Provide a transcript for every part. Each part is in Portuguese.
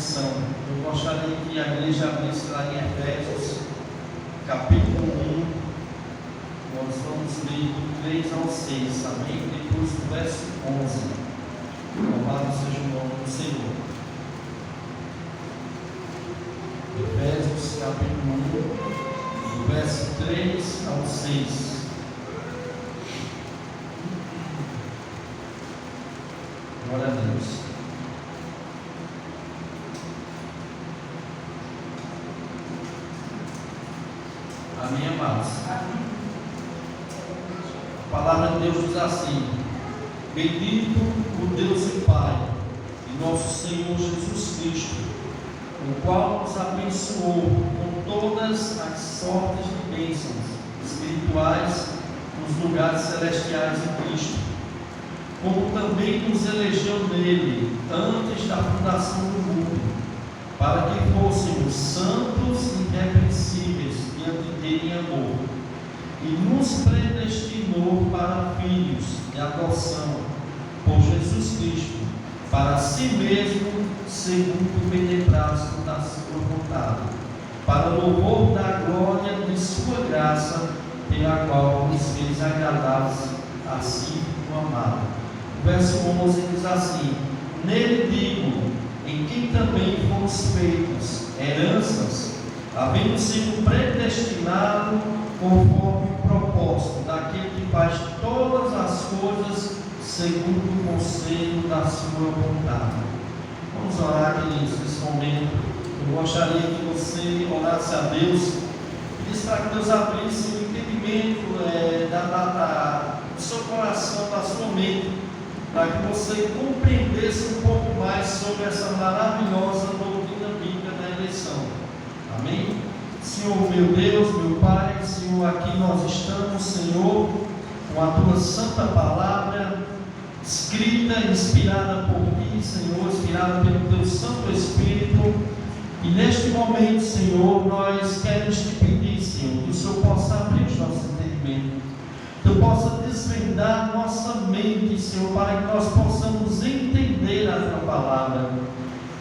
lição. Eu gostaria que a igreja abrisse lá em Efésios, capítulo 1, nós vamos ler do 3 ao 6, amém? Depois do verso 11. Louvado seja o nome do Senhor. Efésios, capítulo 1, do verso 3 ao 6. Glória a Deus. Amém, amados? A palavra de Deus diz assim: bendito o Deus e Pai de nosso Senhor Jesus Cristo, o qual nos abençoou com todas as sortes de bênçãos espirituais nos lugares celestiais em Cristo, como também nos elegeu nele antes da fundação do mundo, para que fôssemos santos e irrepreensíveis diante dele em amor, e nos predestinou para filhos de adoção por Jesus Cristo, para si mesmo, segundo o beneplácito da sua vontade, para o louvor da glória de sua graça, pela qual nos fez agradáveis a si o amado. O verso 11 diz assim: nele digo, em quem também fomos feitos heranças, havendo sido predestinado conforme o propósito daquele que faz todas as coisas segundo o conselho da sua vontade. Vamos orar, queridos, nesse momento. Eu gostaria que você orasse a Deus, pedisse para que Deus abrisse o entendimento do seu coração, da sua mente, para que você compreendesse um pouco mais sobre essa maravilhosa doutrina bíblica da eleição. Amém? Senhor meu Deus, meu Pai, Senhor, aqui nós estamos, Senhor, com a Tua santa palavra, escrita, inspirada por Ti, Senhor, inspirada pelo Teu Santo Espírito. E neste momento, Senhor, nós queremos Te pedir, Senhor, que o Senhor possa abrir os nossos entendimentos, que tu possa desvendar nossa mente, Senhor, para que nós possamos entender a Tua palavra.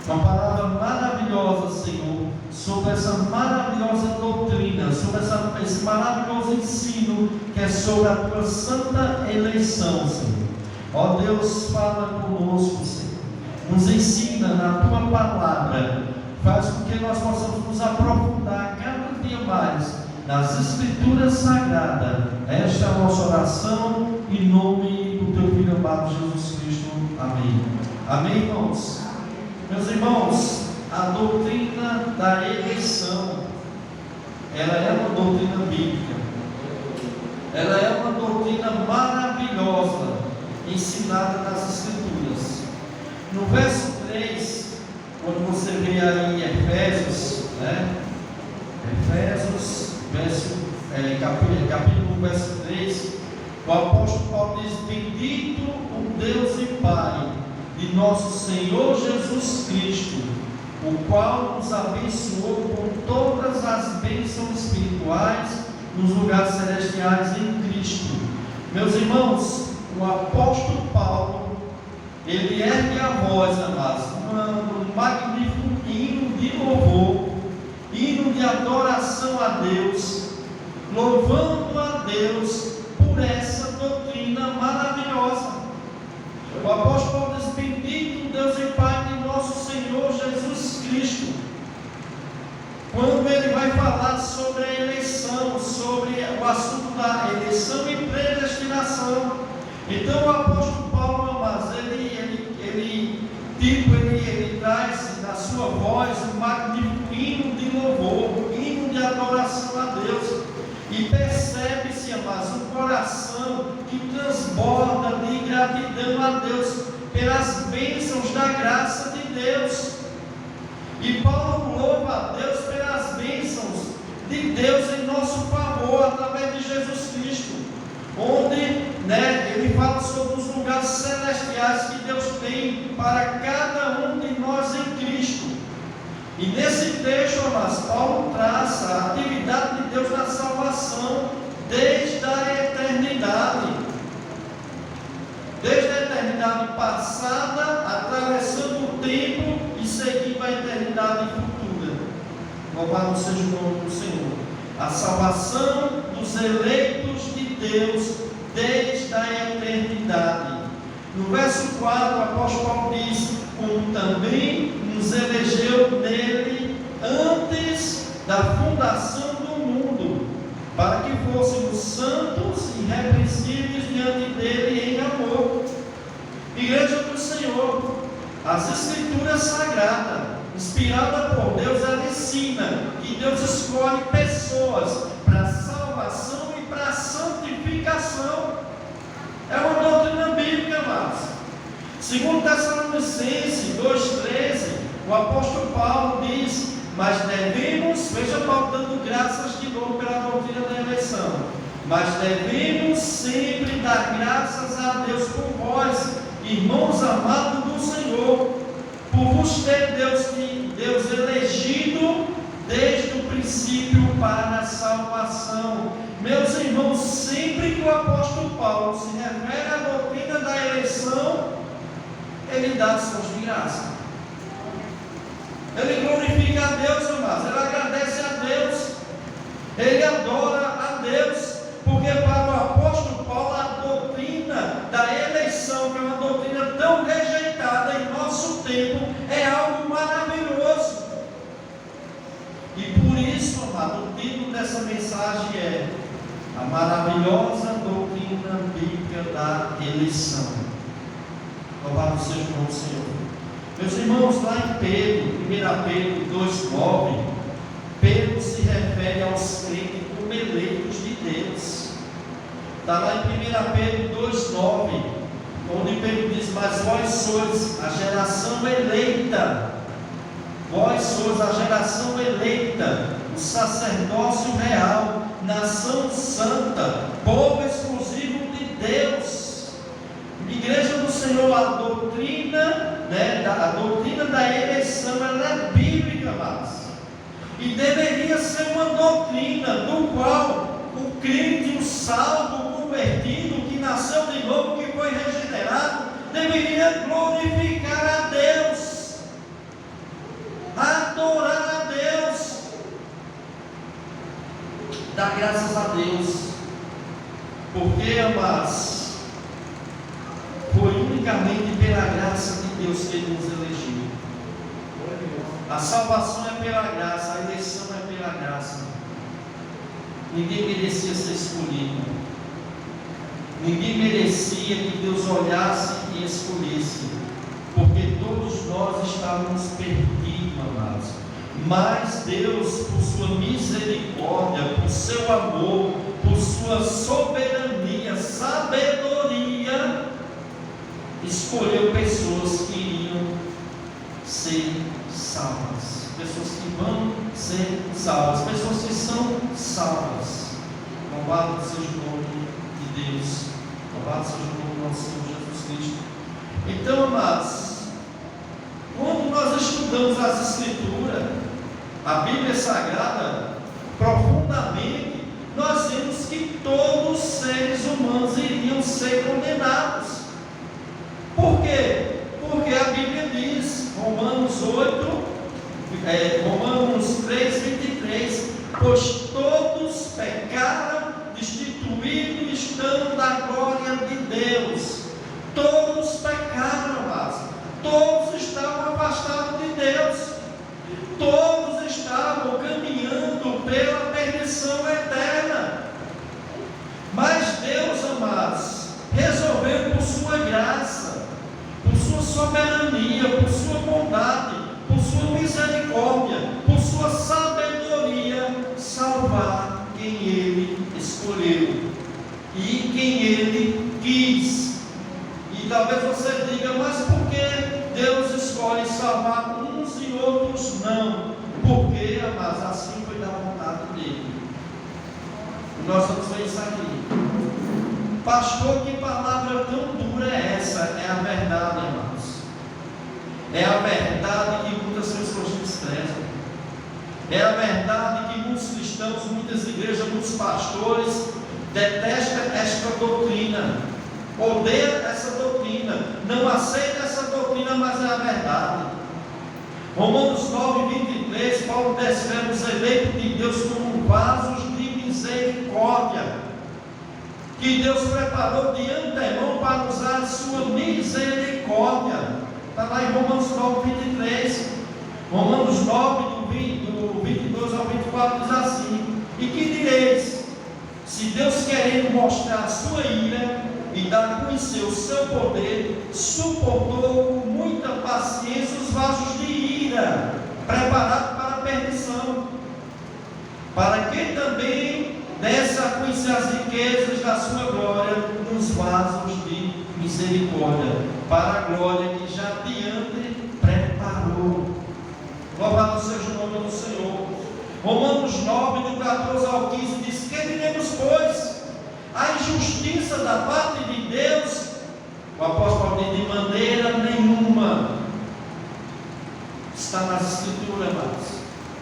Uma palavra maravilhosa, Senhor, sobre essa maravilhosa doutrina, sobre esse maravilhoso ensino que é sobre a Tua santa eleição, Senhor. Ó Deus, fala conosco, Senhor. Nos ensina na Tua palavra. Faz com que nós possamos nos aprofundar cada dia mais nas Escrituras Sagradas. Esta é a nossa oração, em nome do Teu Filho amado Jesus Cristo. Amém. Amém, irmãos? Meus irmãos, a doutrina da eleição, ela é uma doutrina bíblica. Ela é uma doutrina maravilhosa, ensinada nas Escrituras. No verso 3, quando você vê aí em Efésios, capítulo 1, verso 3, o apóstolo Paulo diz: bendito o Deus e Pai de nosso Senhor Jesus Cristo, o qual nos abençoou com todas as bênçãos espirituais nos lugares celestiais em Cristo. Meus irmãos, o apóstolo Paulo, ele ergue a voz, amados, um magnífico hino de louvor, hino de adoração a Deus, louvando a Deus por essa doutrina maravilhosa. O apóstolo Paulo diz: bendito Deus e Pai de nosso Senhor Jesus Cristo. Quando ele vai falar sobre a eleição, sobre o assunto da eleição e predestinação, então o apóstolo Paulo, amados, ele traz na sua voz um magnífico hino de louvor, hino de adoração a Deus. E percebe-se, amados, um coração que transborda de gratidão a Deus pelas bênçãos da graça de Deus. E Paulo louva a Deus pelas bênçãos de Deus em nosso favor, através de Jesus Cristo, onde ele fala sobre os lugares celestiais que Deus tem para cada um de nós em Cristo. E nesse texto, amados, Paulo traça a atividade de Deus na salvação desde a eternidade. Desde a eternidade passada, atravessando o tempo e seguindo a eternidade Louvado seja o nome do Senhor. A salvação dos eleitos de Deus desde a eternidade. No verso 4, o apóstolo Paulo diz: como também nos elegeu nele antes da fundação do mundo, para que fôssemos santos e irrepreensíveis diante dele em amor. Igreja do Senhor, as Escrituras Sagradas, inspirada por Deus, ela ensina que Deus escolhe pessoas para a salvação e para a santificação. É uma doutrina bíblica, amados. Segundo Tessalonicenses 2,13, o apóstolo Paulo diz: mas devemos, veja Paulo dando graças de novo pela doutrina da eleição, mas devemos sempre dar graças a Deus por vós, irmãos amados do Senhor, por vos ter Deus elegido desde o princípio para a salvação. Meus irmãos, sempre que o apóstolo Paulo se refere à doutrina da eleição, ele dá ações de graça. Ele glorifica a Deus, amados. Ele agradece a Deus. Ele adora a Deus. Porque para o apóstolo Paulo, a doutrina da eleição, que é uma doutrina tão rejeitada em nosso tempo, é algo maravilhoso. E por isso, amado, o título dessa mensagem é a maravilhosa doutrina bíblica da eleição. Louvado seja o nome do Senhor. Meus irmãos, lá em Pedro, 1 Pedro 2,9, Pedro se refere aos crentes como eleitos de Deus. Está lá em 1 Pedro 2,9, onde Pedro diz: mas vós sois a geração eleita, vós sois a geração eleita, o sacerdócio real, nação santa, povo exclusivo de Deus. Igreja do Senhor, a doutrina, a doutrina da eleição, ela é bíblica, amados. E deveria ser uma doutrina do qual o crente, o salvo, o convertido, que nasceu de novo, que foi regenerado, deveria glorificar a Deus, adorar a Deus, dar graças a Deus. Porque, amados, foi unicamente pela graça de Deus que Ele nos elegeu. A salvação é pela graça, a eleição é pela graça. Ninguém merecia ser escolhido. Ninguém merecia que Deus olhasse e escolhesse, porque todos nós estávamos perdidos, amados. Mas Deus, por sua misericórdia, por seu amor, por sua soberania, sabedoria, escolheu pessoas que iriam ser salvas, pessoas que vão ser salvas, pessoas que são salvas. Louvado seja o nome de Deus, louvado seja o nome do nosso Senhor Jesus Cristo. Então, amados, quando nós estudamos as Escrituras, a Bíblia Sagrada, profundamente, nós vemos que todos os seres humanos iriam ser condenados. Por quê? Porque a Bíblia diz, Romanos 3:23, pois todos pecaram, destituídos estão da glória de Deus. Todos pecaram, amados. Todos estavam afastados de Deus. Todos estavam caminhando pela perdição eterna. Mas Deus, amados, resolveu por sua graça, por sua soberania, por sua bondade, por sua misericórdia, por sua sabedoria, salvar quem Ele escolheu e quem Ele quis. E talvez você diga: mas por que Deus escolhe salvar uns e outros não? Porque, amados, assim foi da vontade dele. E nós vamos ver isso aqui. Pastor, que palavra tão dura é essa? É a verdade, amados. É a verdade que muitas pessoas desprezam. É a verdade que muitos cristãos, muitas igrejas, muitos pastores detestam esta doutrina, odeiam essa doutrina, não aceitam essa doutrina, mas é a verdade. Romanos 9:23 23, Paulo descreve os eleitos de Deus como vasos de misericórdia, que Deus preparou de antemão para usar a sua misericórdia. Está lá em Romanos 9, 23. Romanos 9, do 22 ao 24, diz assim: e que direis? Se Deus, querendo mostrar a sua ira e dar a conhecer o seu poder, suportou com muita paciência os vasos de ira, preparados para a perdição, para que também desse a conhecer as riquezas da sua glória nos vasos de misericórdia, para a glória que já adiante preparou. Louvado seja o nome do Senhor. Romanos 9, do 14 ao 15, diz: que diremos, pois? A injustiça da parte de Deus? O apóstolo diz: de maneira nenhuma. Está nas Escrituras, mas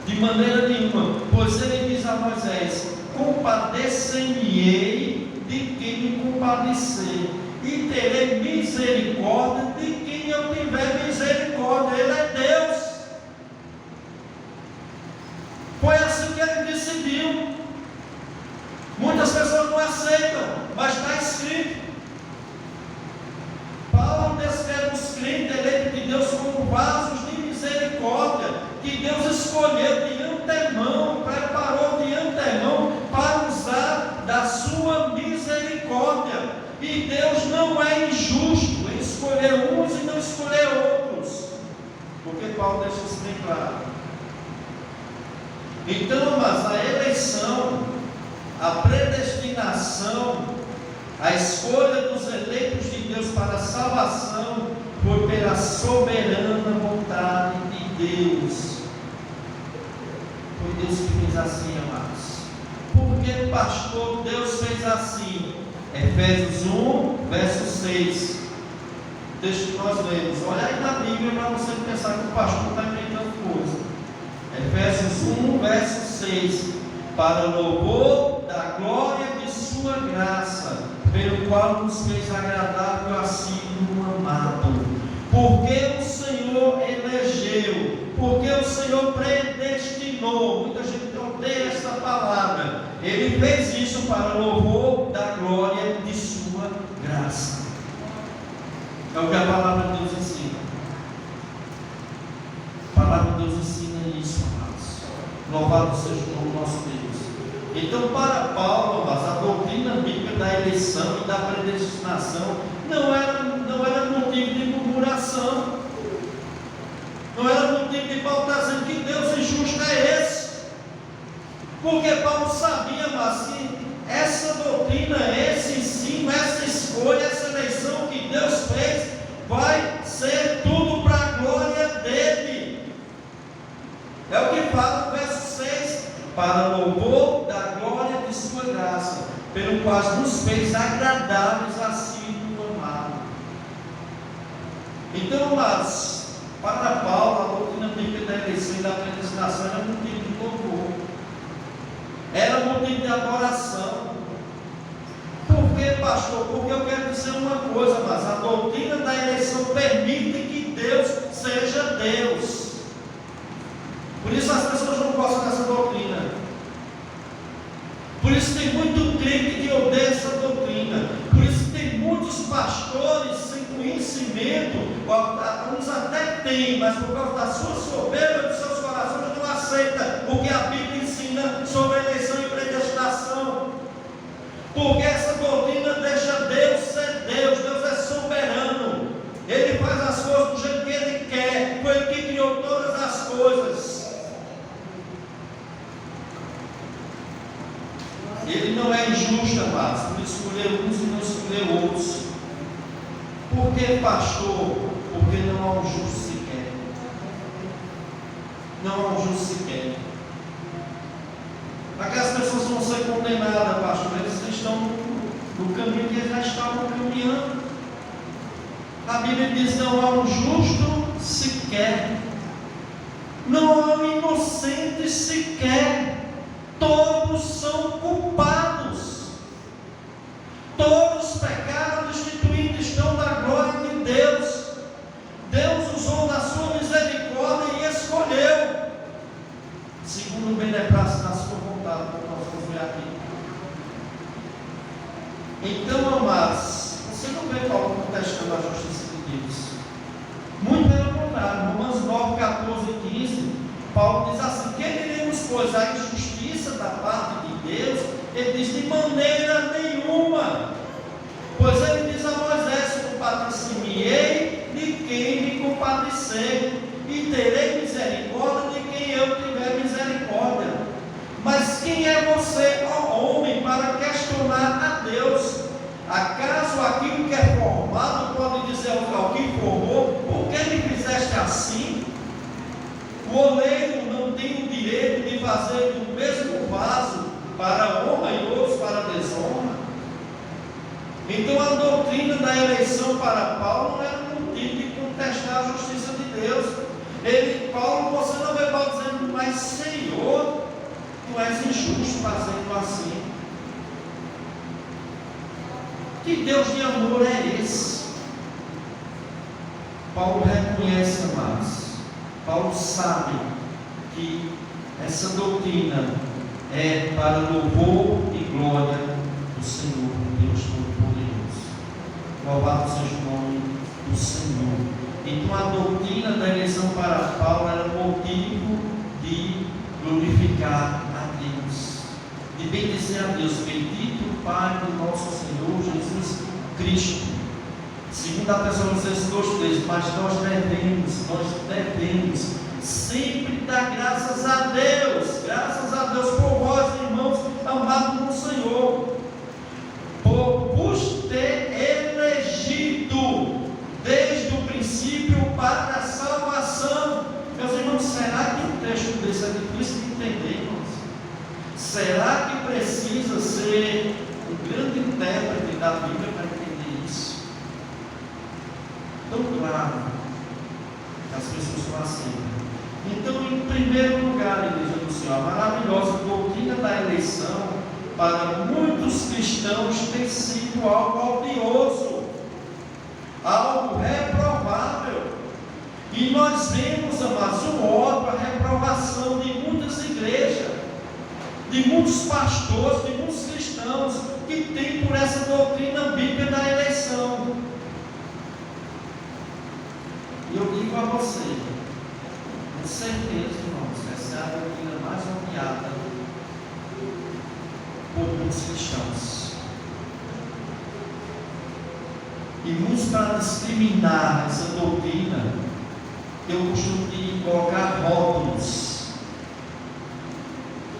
de maneira nenhuma, pois ele diz a Moisés: compadecer-me-ei de quem me compadecer, e terei misericórdia de quem eu tiver misericórdia. Ele é Deus. Foi assim que ele decidiu. Muitas pessoas não aceitam, mas está escrito. Paulo descreve os crentes eleitos de Deus como vasos de misericórdia, que Deus escolheu de antemão, preparou de antemão para usar da sua misericórdia. E Deus não é injusto em escolher uns e não escolher outros, porque Paulo deixa isso bem claro. Então, mas a eleição, a predestinação, a escolha dos eleitos de Deus para a salvação foi pela soberana vontade de Deus. Foi Deus que fez assim, amados. Porque, pastor, Deus fez assim? Efésios 1, verso 6. O texto que nós lemos. Olha aí na Bíblia para você pensar que o pastor está inventando coisa. Efésios 1, verso 6: para louvor da glória de sua graça, pelo qual nos fez agradável a si no amado. Porque o Senhor elegeu, porque o Senhor predestinou. Muita gente odeia essa palavra. Ele fez isso para louvor da glória de sua graça. É o que a palavra de Deus ensina. A palavra de Deus ensina isso, amados. Louvado seja o nome do nosso Deus. Então, para Paulo, amados, a doutrina bíblica da eleição e da predestinação não era motivo de murmuração. Não era motivo de Paulo estar dizendo que Deus injusto é esse. Porque Paulo sabia, mas que essa doutrina, esse ensino, essa escolha, essa eleição que Deus fez, vai ser tudo para a glória dele. É o que fala no verso 6: para louvor da glória de sua graça, pelo qual nos fez agradáveis a si no amado. Então, mas para Paulo, a doutrina bíblica da eleição e da predestinação era motivo de louvor, era motivo de adoração. Por que, pastor? Porque eu quero dizer uma coisa, mas a doutrina da eleição permite que Deus seja Deus. Por isso as pessoas não gostam dessa doutrina. Por isso tem muito crente que odeia essa doutrina. Por isso tem muitos pastores sem conhecimento. Uns até têm, mas por causa da sua soberba dos seus corações não aceita o que a Bíblia ensina sobre eleição e predestinação. Porque essa doutrina deixa Deus ser Deus. Deus é soberano. Ele faz as coisas do jeito que Ele quer. Foi Ele que criou todas as coisas. Ele não é injusto, amados, por escolher uns e não escolher outros. Por que, pastor? Porque não há um justo sequer. Não há um justo sequer. Aquelas pessoas vão ser condenadas, pastor. Eles estão no caminho que eles já estavam caminhando. A Bíblia diz: não há um justo sequer. Não há um inocente sequer. Todos são culpados. Todos pecaram, destituídos estão da glória de Deus. Deus usou da sua misericórdia e escolheu. ele diz: de maneira nenhuma. Pois ele diz a Moisés: compadecer-me-ei de quem me compadecer, e terei misericórdia de quem eu tiver misericórdia. Mas quem é você, ó homem, para questionar a Deus? Acaso aquilo que é formado pode dizer ao que formou: por que me fizeste assim? O oleiro não tem o direito de fazer do mesmo vaso para honra e outros para desonra? Então a doutrina da eleição para Paulo não era um motivo de contestar a justiça de Deus. Paulo, você não vê Paulo dizendo: mas Senhor, tu és injusto fazendo assim. Que Deus de amor é esse? Paulo reconhece, amados. Paulo sabe que essa doutrina é para louvor e glória do Senhor, Deus Todo-Poderoso. Louvado seja o nome do Senhor. Então a doutrina da eleição para Paulo era motivo de glorificar a Deus, de bendizer a Deus. Bendito o Pai do nosso Senhor Jesus Cristo. 2 Tessalonicenses 2,3: mas nós devemos sempre dar graças a Deus por vós, irmãos amados no Senhor, por vos ter elegido desde o princípio para a salvação. Meus irmãos, será que um texto desse é difícil de entender, irmãos? Será que precisa ser um grande intérprete da Bíblia para entender isso? Tão claro que as pessoas estão assim. Então, em primeiro lugar, igreja do Senhor, a maravilhosa doutrina da eleição para muitos cristãos tem sido algo odioso, algo reprovável. E nós vemos, amados, o ódio, a reprovação de muitas igrejas, de muitos pastores, de muitos cristãos que têm por essa doutrina bíblica da eleição. E eu digo a você, com certeza, irmãos, essa é a doutrina mais odiada por muitos cristãos. E muitos, para discriminar essa doutrina, eu costumo colocar rótulos.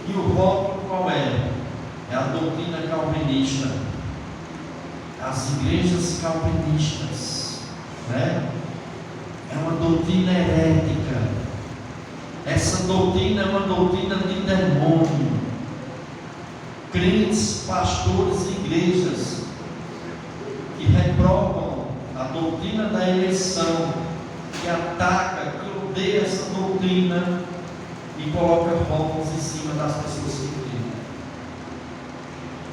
E o rótulo qual é? É a doutrina calvinista, as igrejas calvinistas, né? É uma doutrina herética. Essa doutrina é uma doutrina de demônio. Crentes, pastores e igrejas que reprovam a doutrina da eleição, que ataca, que odeia essa doutrina e coloca rótulos em cima das pessoas que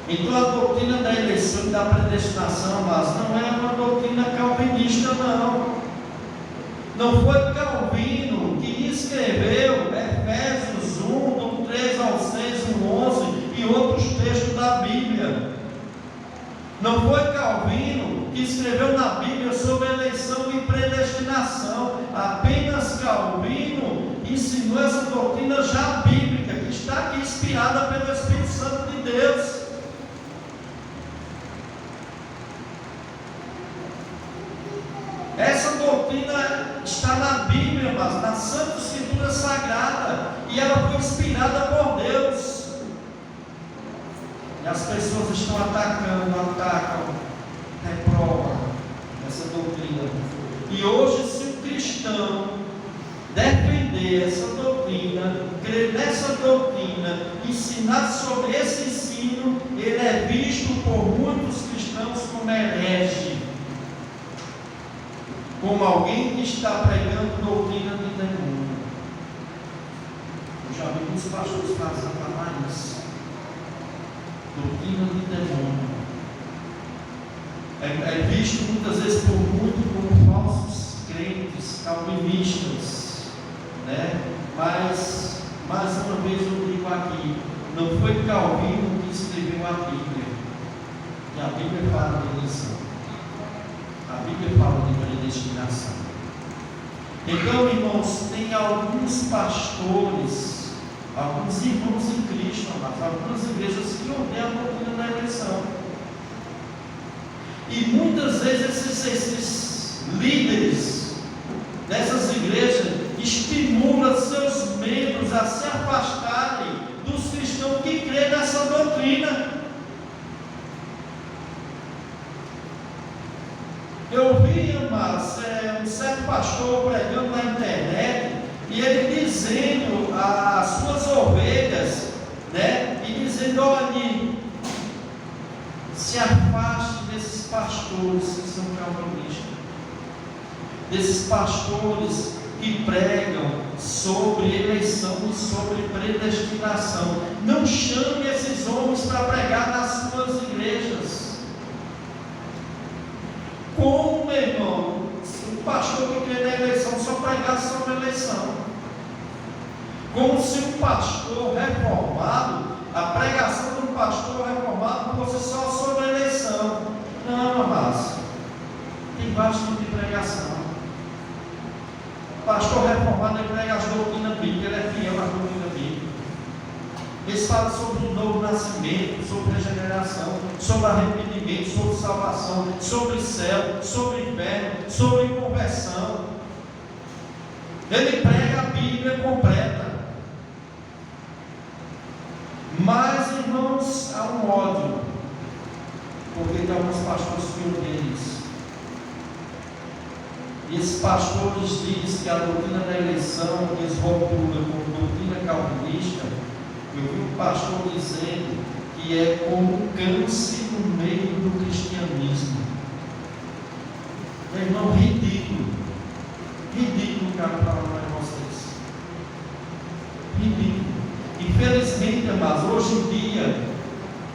creem. Então a doutrina da eleição e da predestinação, mas não é uma doutrina calvinista, não. Não foi Calvino que escreveu Efésios 1, do 3 ao 6, o 11 e outros textos da Bíblia. Não foi Calvino que escreveu na Bíblia sobre eleição e predestinação. Apenas Calvino ensinou essa doutrina já bíblica, que está aqui inspirada pelo Espírito Santo de Deus. Essa doutrina está na Bíblia, mas na Santa Escritura Sagrada, e ela foi inspirada por Deus. E as pessoas estão atacam, reprovam essa doutrina. E hoje, se um cristão defender essa doutrina, crer nessa doutrina, ensinar sobre esse ensino, ele é visto por muitos cristãos como herege, como alguém que está pregando doutrina de demônio. Eu já vi muitos pastores falar isso. Doutrina de demônio. É visto muitas vezes por muitos como falsos crentes, calvinistas, né? Mas, mais uma vez eu digo aqui, não foi Calvino que escreveu a Bíblia. E a Bíblia fala de eleição. A Bíblia fala de predestinação. Então, irmãos, tem alguns pastores, alguns irmãos em Cristo, amados, algumas igrejas que odeiam a doutrina da eleição. E muitas vezes esses líderes dessas igrejas estimulam seus membros a se afastarem dos cristãos que creem nessa doutrina. Eu vi, amados, um certo pastor pregando na internet, e ele dizendo às suas ovelhas, né? E dizendo: olhe, se afaste desses pastores que são calvinistas, desses pastores que pregam sobre eleição e sobre predestinação. Não chame esses homens para pregar nas suas igrejas. Como, meu irmão, se o pastor que crê na eleição só pregasse sobre eleição? Como se um pastor reformado, a pregação de um pastor reformado fosse só sobre eleição. Não, amados, tem vários tipos de pregação. O pastor reformado, ele prega as doutrinas bíblicas, ele é fiel às doutrinas bíblicas. Eles falam sobre o novo nascimento, sobre regeneração, sobre arrependimento, sobre salvação, sobre céu, sobre inferno, sobre conversão. Ele prega a Bíblia completa. Mas, irmãos, há um ódio, porque tem alguns pastores que odeiam isso. E esses pastores dizem que a doutrina da eleição eles rotulam como doutrina calvinista. Eu vi um pastor dizendo que é como um câncer no meio do cristianismo. Meu irmão, ridículo. Ridículo, cara, falar para vocês. Ridículo. Infelizmente, amados, hoje em dia,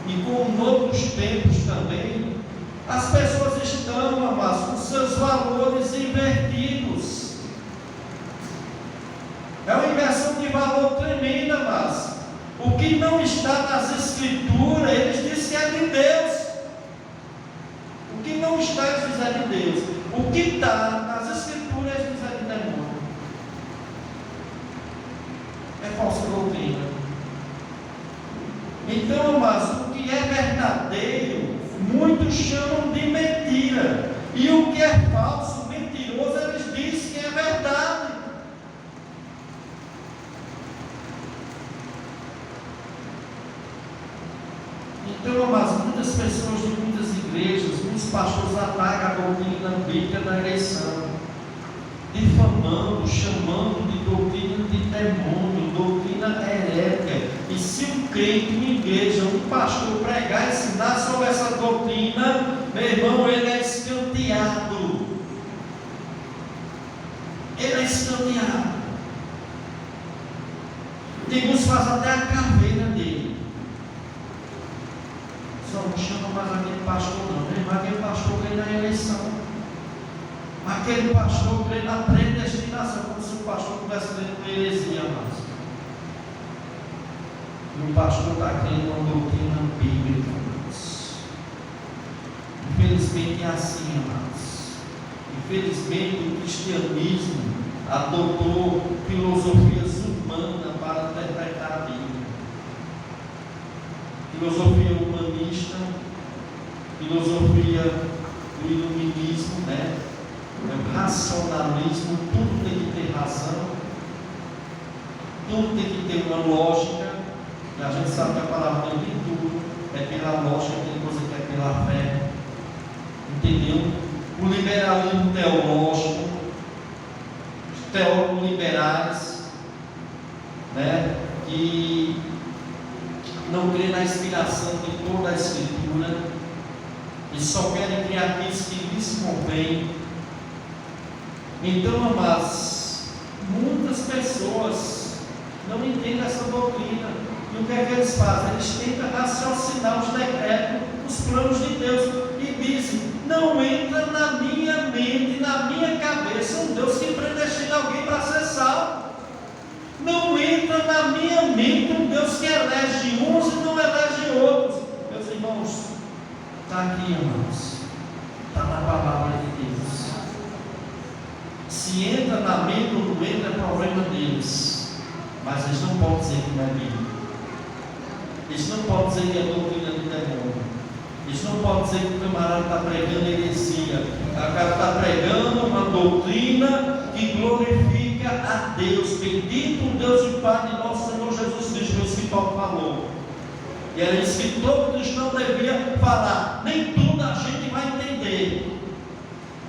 e com outros tempos também, as pessoas estão, amados, com seus valores invertidos. É uma inversão de valor tremenda, amados. O que não está nas Escrituras, eles dizem que é de Deus. O que não está, eles dizem é de Deus. O que está nas Escrituras, eles dizem é de demônio. É falsa doutrina. Então, amados, o que é verdadeiro, muitos chamam de mentira. E o que é falso, mentiroso, eles dizem que é verdade. Então, amados, muitas pessoas de muitas igrejas, muitos pastores atacam a doutrina bíblica da eleição, difamando, chamando de doutrina de demônio, doutrina herética. E se um crente, uma igreja, um pastor pregar e ensinar sobre essa doutrina, meu irmão, ele é escanteado. Ele é escanteado. Tem uns que fazem até a caveira dele. Só não chama mais aquele pastor, não. Meu irmão, aquele pastor crê na eleição. Aquele pastor crê na predestinação, como se o pastor estivesse crendo na heresia, mas e o pastor está crendo na doutrina bíblica, amados. Infelizmente é assim, amados. Infelizmente o cristianismo adotou filosofias humanas para interpretar a Bíblia. Filosofia humanista, filosofia do iluminismo, né? O racionalismo, tudo tem que ter razão, tudo tem que ter uma lógica. E a gente sabe que a palavra de tudo é pela lógica, tem coisa que é pela fé. Entendeu? O liberalismo teológico, os teólogos liberais, né, que não crê na inspiração de toda a Escritura, e só querem criar aquilo que lhes convém. Então, amados, muitas pessoas não entendem essa doutrina. E o que é que eles fazem? Eles tentam raciocinar os decretos, os planos de Deus, e dizem: não entra na minha mente, na minha cabeça, um Deus que predestina alguém para ser salvo. Não entra na minha mente um Deus que elege uns e não elege outros. Meus irmãos, está aqui, irmãos, está na palavra de Deus. Se entra na mente ou não entra, é problema deles. Mas eles não podem dizer dizer que não é bíblico. Isso não pode dizer que é doutrina de demônio. Isso não pode dizer que o camarada está pregando heresia. O cara está pregando uma doutrina que glorifica a Deus. Bendito Deus e Pai de nosso Senhor Jesus Cristo. Foi isso que Paulo falou. E era isso que todo cristão devia falar. Nem tudo a gente vai entender.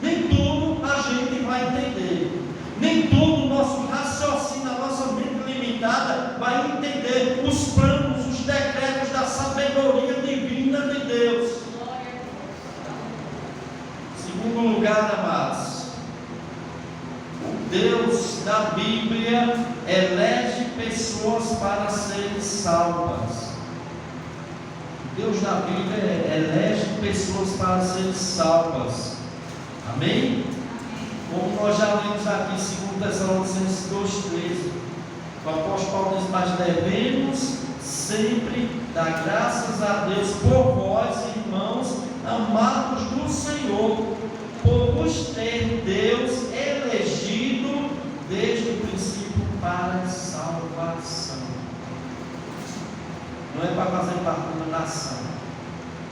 Nem tudo a gente vai entender. Nem tudo o nosso raciocínio, a nossa mente limitada vai entender os planos, os decretos da sabedoria divina de Deus. Segundo lugar, amados, o Deus da Bíblia elege pessoas para serem salvas. Deus da Bíblia elege pessoas para serem salvas. Amém? Como nós já lemos aqui em 2 Tessalonicenses 2,13, o apóstolo Paulo diz: mas devemos sempre dar graças a Deus por vós, irmãos amados do Senhor, por vos ter Deus elegido desde o princípio para a salvação. Não é para fazer parte de uma nação,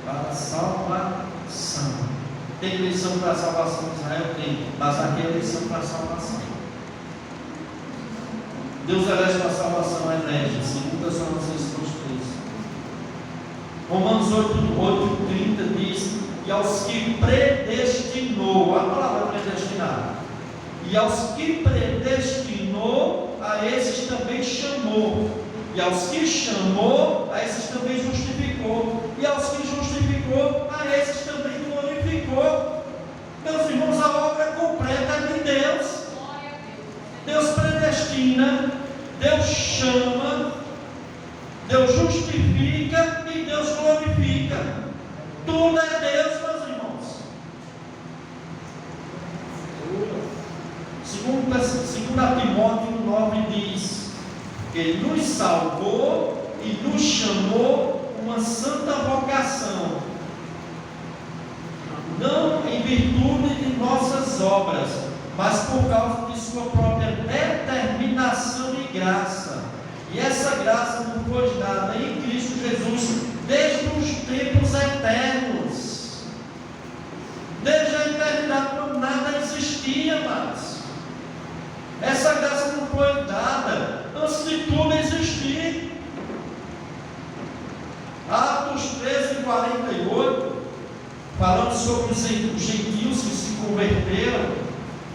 para a salvação. Tem eleição para a salvação de Israel? Tem, mas aqui é eleição para a salvação. Deus elege para a salvação, elege, segundo Tessalonicenses 2,13. Romanos 8,30 diz: e aos que predestinou, a palavra predestinar, e aos que predestinou, a esses também chamou. E aos que chamou, a esses também justificou. E aos que justificou, a esses também glorificou. Meus irmãos, a obra completa é de Deus. Deus predestina, Deus chama, Deus justifica e Deus glorifica. Tudo é Deus, meus irmãos. Segundo Timóteo 9 diz: Ele nos salvou e nos chamou uma santa vocação, não em virtude de nossas obras, mas por causa de sua própria determinação e graça. E essa graça nos foi dada em Cristo Jesus desde os tempos eternos, desde a eternidade, quando nada existia mais. Essa graça não foi dada antes de tudo existir. Atos 13:48, falando sobre os gentios que se converteram,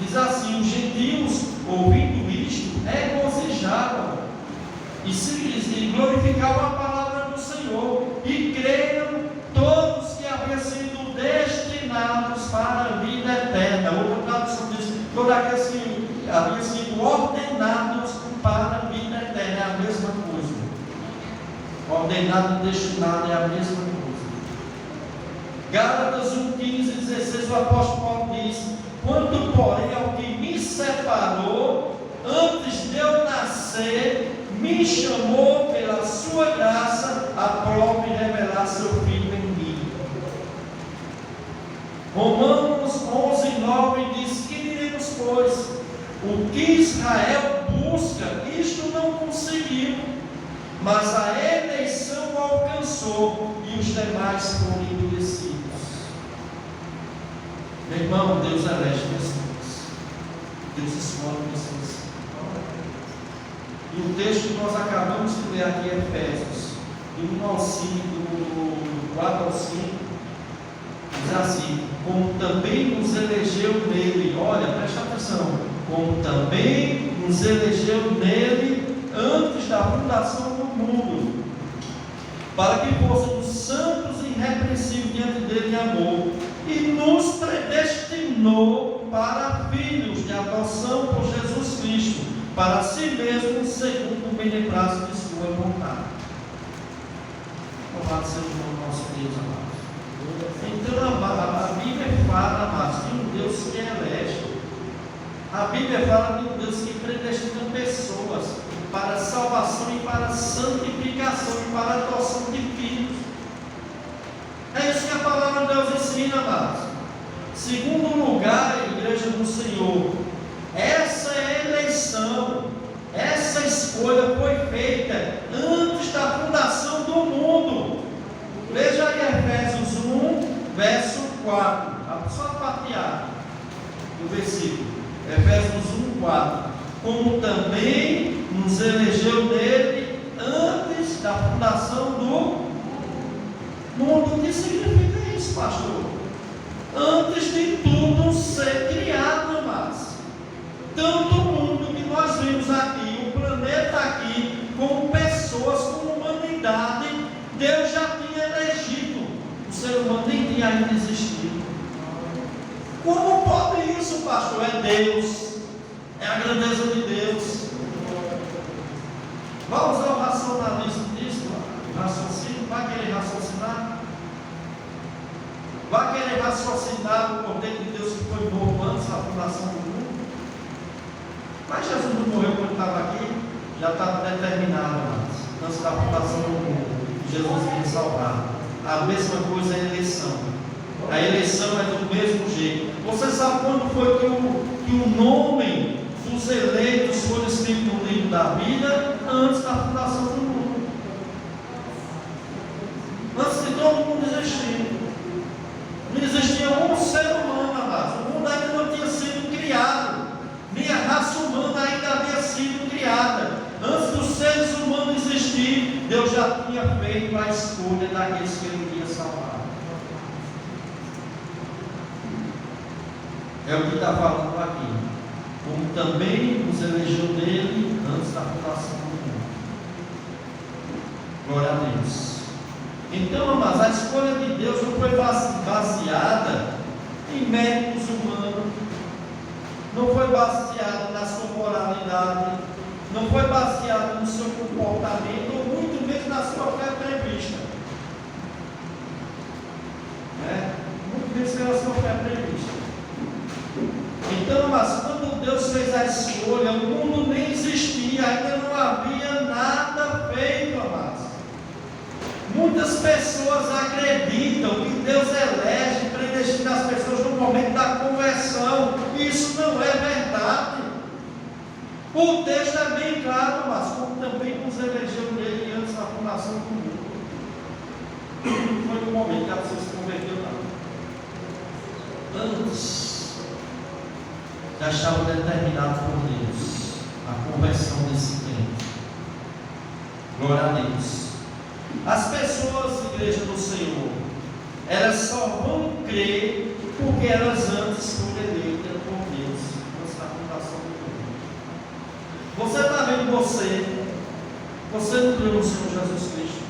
diz assim: os gentios, ouvindo isto, regozijavam e glorificavam a palavra do Senhor, e creram todos que haviam sido destinados para a vida eterna. Outra tradução diz: todos aqueles que haviam sido ordenados para a vida eterna. É a mesma coisa. Ordenado e destinado é a mesma coisa. Gálatas 1:15-16, o apóstolo Paulo diz: quanto porém ao que me separou antes de eu nascer, me chamou pela sua graça a prova e revelar seu Filho em mim. Romanos 11:9 diz: que diremos, pois? O que Israel busca, isto não conseguiu, mas a eleição alcançou e os demais foram endurecidos. Meu irmão, Deus elege pessoas, Deus escolhe pessoas. E o texto que nós acabamos de ler aqui é Efésios, do 1 ao 5, do 4 ao 5, diz assim: como também nos elegeu nele, olha, presta atenção, como também nos elegeu nele antes da fundação do mundo, para que fôssemos santos e irrepreensíveis diante dele em amor, e nos predestinou para filhos de adoção por Jesus Cristo, para si mesmo, segundo o beneplácito de sua vontade. Louvado seja o nome do nosso Deus, amados. Então a Bíblia fala, amados, de um Deus que elege. A Bíblia fala de um Deus que predestina pessoas para salvação e para santificação e para adoção de filhos. É isso que a palavra de Deus ensina, amados. Segundo lugar, a igreja do Senhor, essa eleição, essa escolha foi feita 4, só a parte A do versículo, Efésios 1, 4, como também nos elegeu nele antes da fundação do mundo. O que significa isso, pastor? Antes de tudo ser criado, mas tanto o mundo que nós vimos aqui, o planeta aqui, como pessoas, como humanidade, Deus já tinha elegido. O ser humano nem tinha ainda existido. Como pode isso, pastor? É Deus, é a grandeza de Deus. Vai usar o racionalismo disso? Raciocínio? Vai querer raciocinar? Vai querer raciocinar o Cordeiro de Deus que foi morto antes da fundação do mundo? Mas Jesus não morreu quando estava aqui, já estava determinado antes da fundação do mundo. Jesus queria salvar. A mesma coisa é a eleição. A eleição é do mesmo jeito. Você sabe quando foi que o nome dos eleitos foi escrito no livro da vida? Antes da fundação do mundo. Antes de todo mundo existir. Não existia um ser humano, amados. O mundo ainda não tinha sido criado. Nem a raça humana ainda havia sido criada. Antes dos seres humanos existir, Deus já tinha feito a escolha daqueles que Ele ia salvar. É o que está falando aqui. Como também nos elegeu dele antes da fundação do mundo. Glória a Deus. Então, amados, a escolha de Deus não foi baseada em méritos humanos, não foi baseada na sua moralidade, não foi baseada no seu comportamento, ou muito menos na sua fé prevista. Muito menos pela sua fé prevista. Então, mas quando Deus fez a escolha, o mundo nem existia, ainda não havia nada feito, amados. Muitas pessoas acreditam que Deus elege e predestina as pessoas no momento da conversão. Isso não é verdade. O texto é bem claro, mas como também nos elegeu nele antes da fundação do mundo. Não foi no momento que a pessoa se converteu, não. Antes, já estava determinado por Deus a conversão desse tempo. Glória a Deus. As pessoas, igreja do Senhor, elas só vão crer porque elas antes foram eleitas por Deus antes da fundação do mundo. Você está vendo você não creu no Senhor Jesus Cristo,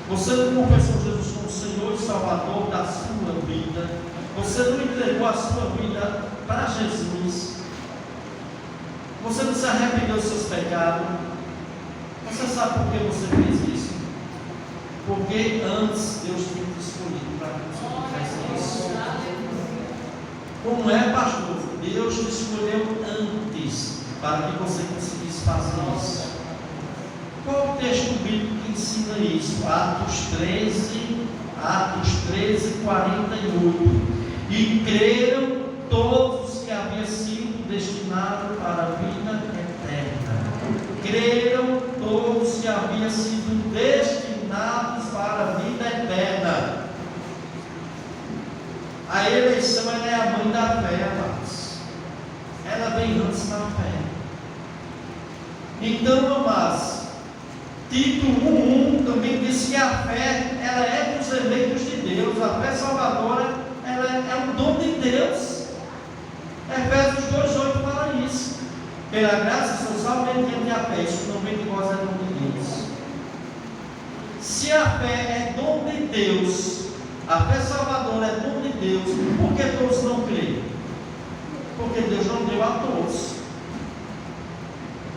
você não confessou Jesus como Senhor e Salvador da sua vida, você não entregou a sua vida para Jesus, você não se arrependeu dos seus pecados. Você sabe por que você fez isso? Porque antes Deus tinha te escolhido para que você fizesse isso. Como é, pastor? Deus te escolheu antes para que você conseguisse fazer isso. Qual o texto bíblico que ensina isso? Atos 13, 48. E creram todos que haviam sido destinados para a vida eterna. Creram todos que haviam sido destinados para a vida eterna. A eleição ela é a mãe da fé, amados. Ela vem antes da fé. Então, amados, Tito 1:1 também diz que a fé ela é dos eleitos de Deus. A fé salvadora ela é um dom de Deus. Efésios 2:8 fala isso. Pela graça sou salvo mediante a fé. Isso não vem de vós, é dom de Deus. Se a fé é dom de Deus, a fé salvadora é dom de Deus, por que todos não creem? Porque Deus não deu a todos.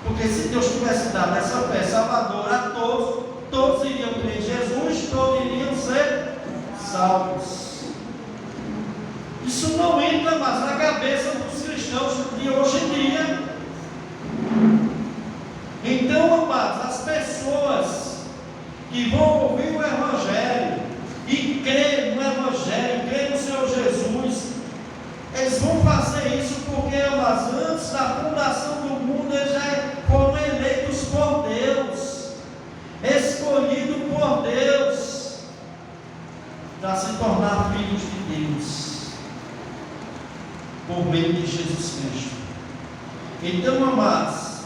Porque se Deus tivesse dado essa fé salvadora a todos, todos iriam crer em Jesus, todos iriam ser salvos. Isso não entra mais na cabeça dos cristãos de hoje em dia. Então, amados, as pessoas que vão ouvir o Evangelho e crer no Evangelho, crer no Senhor Jesus, eles vão fazer isso porque, amados, antes da fundação do mundo, eles já foram eleitos por Deus, escolhidos por Deus, para se tornar filhos de Deus. por meio de Jesus Cristo. Então, amados,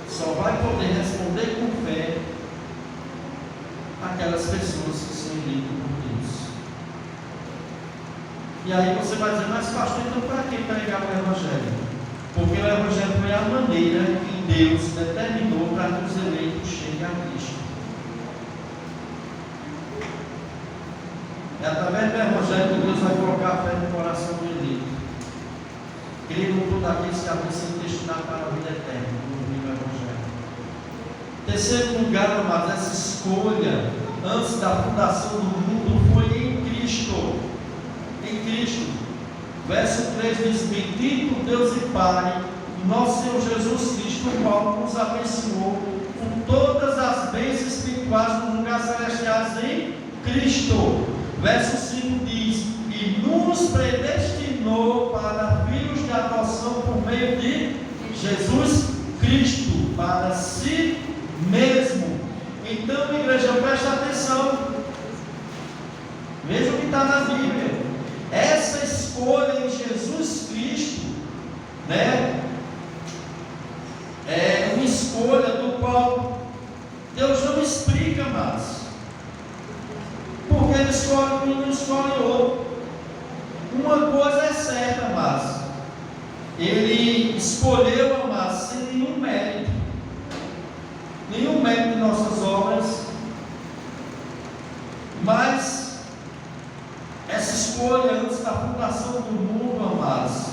só vai poder responder com fé aquelas pessoas que são eleitas por Deus. E aí você vai dizer, mas pastor, então para que pregar o Evangelho? Porque o Evangelho foi a maneira que Deus determinou para que os eleitos cheguem a Cristo. É através do Evangelho que Deus vai colocar a fé no coração do eleito. Creio no todos aqueles que haviam sido destinados para a vida eterna, no ouvir o Evangelho. Terceiro lugar, amados, essa escolha antes da fundação do mundo foi em Cristo. Em Cristo. Verso 3 diz: bendito Deus e Pai, nosso Senhor Jesus Cristo, o qual nos abençoou com todas as bênçãos espirituais nos lugares celestiais em Cristo. Verso 5 diz: e nos predestinou para filhos de adoção por meio de Jesus Cristo, para si mesmo. Então, igreja, preste atenção. Veja o que está na Bíblia. Essa escolha em Jesus Cristo, né, é uma escolha do qual Deus não explica mais. Porque Ele escolhe um e não escolhe outro. Uma coisa é certa, mas Ele escolheu, amados, sem nenhum mérito de nossas obras, mas essa escolha antes da fundação do mundo, amados,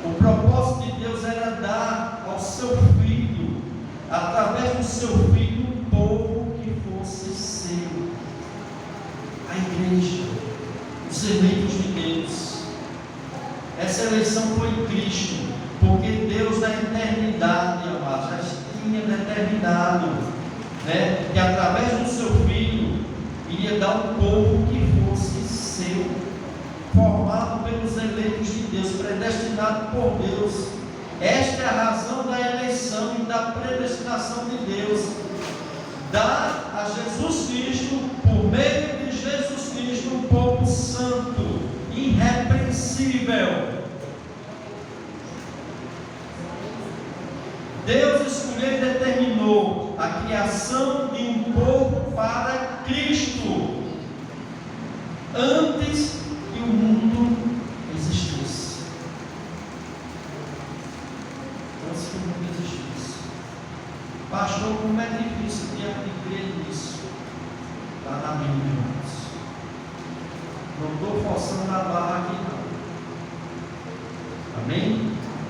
o propósito de Deus era dar ao seu Filho, através do seu Filho, um povo que fosse seu, a igreja, os eleitos de Deus. Essa eleição foi em Cristo, porque Deus na eternidade, amados, já tinha determinado, né, que através do seu Filho iria dar um povo que fosse seu, formado pelos eleitos de Deus, predestinado por Deus. Esta é a razão da eleição e da predestinação de Deus. Dar a Jesus Cristo, por meio de Jesus Cristo, um povo santo, irrepreensível. Deus escolheu e determinou a criação de um povo para Cristo antes que o mundo existisse. Antes que o mundo existisse. Pastor, como é difícil de crer nisso. Está na Bíblia, irmãos. Não estou forçando a barra aqui, não. Amém?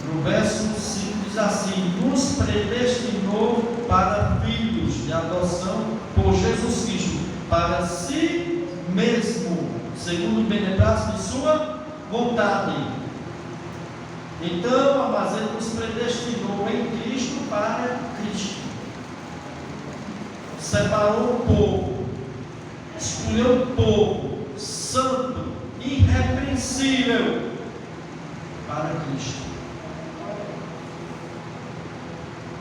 No verso 5 diz assim: nos predestinou para filhos de adoção por Jesus Cristo, para si mesmo, segundo o beneplácito de sua vontade. Então, amados, Ele nos predestinou em Cristo para Cristo. Separou o povo, escolheu um povo santo, irrepreensível para Cristo,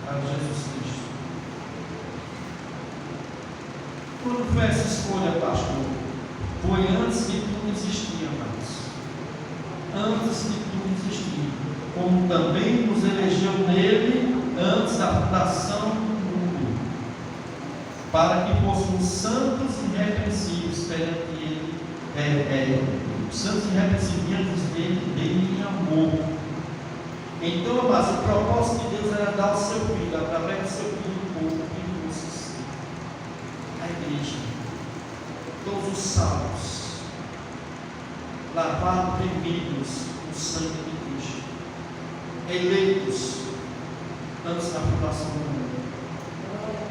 para Jesus Cristo. Quando foi essa escolha, pastor? Foi antes que tudo existia, amados. Antes que tudo existia. Como também nos elegeu nele antes da fundação do mundo, para que fôssemos santos e irrepreensíveis perante Ele, santos e irrepreensíveis dele em amor. Então, amados, o propósito de Deus era dar ao seu Filho, através do seu Filho, o povo que fosse a igreja, todos os salvos, lavados, remidos no sangue de Cristo, eleitos antes da fundação do mundo.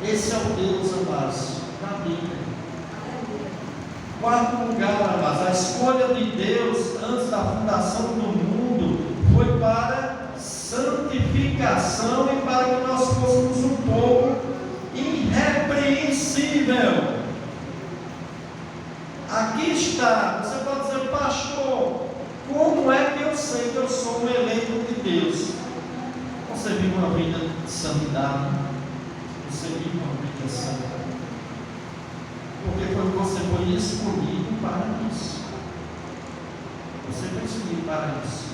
Esse é o Deus, amados, da Bíblia. Quarto lugar, amados, a escolha de Deus antes da fundação do mundo foi para santificação e para que nós fôssemos um povo irrepreensível. Aqui está. Você pode dizer, pastor, como é que eu sei que eu sou um eleito de Deus? Você vive uma vida de santidade, você vive uma vida santa, porque você foi escolhido para isso. Você precisa ir para isso.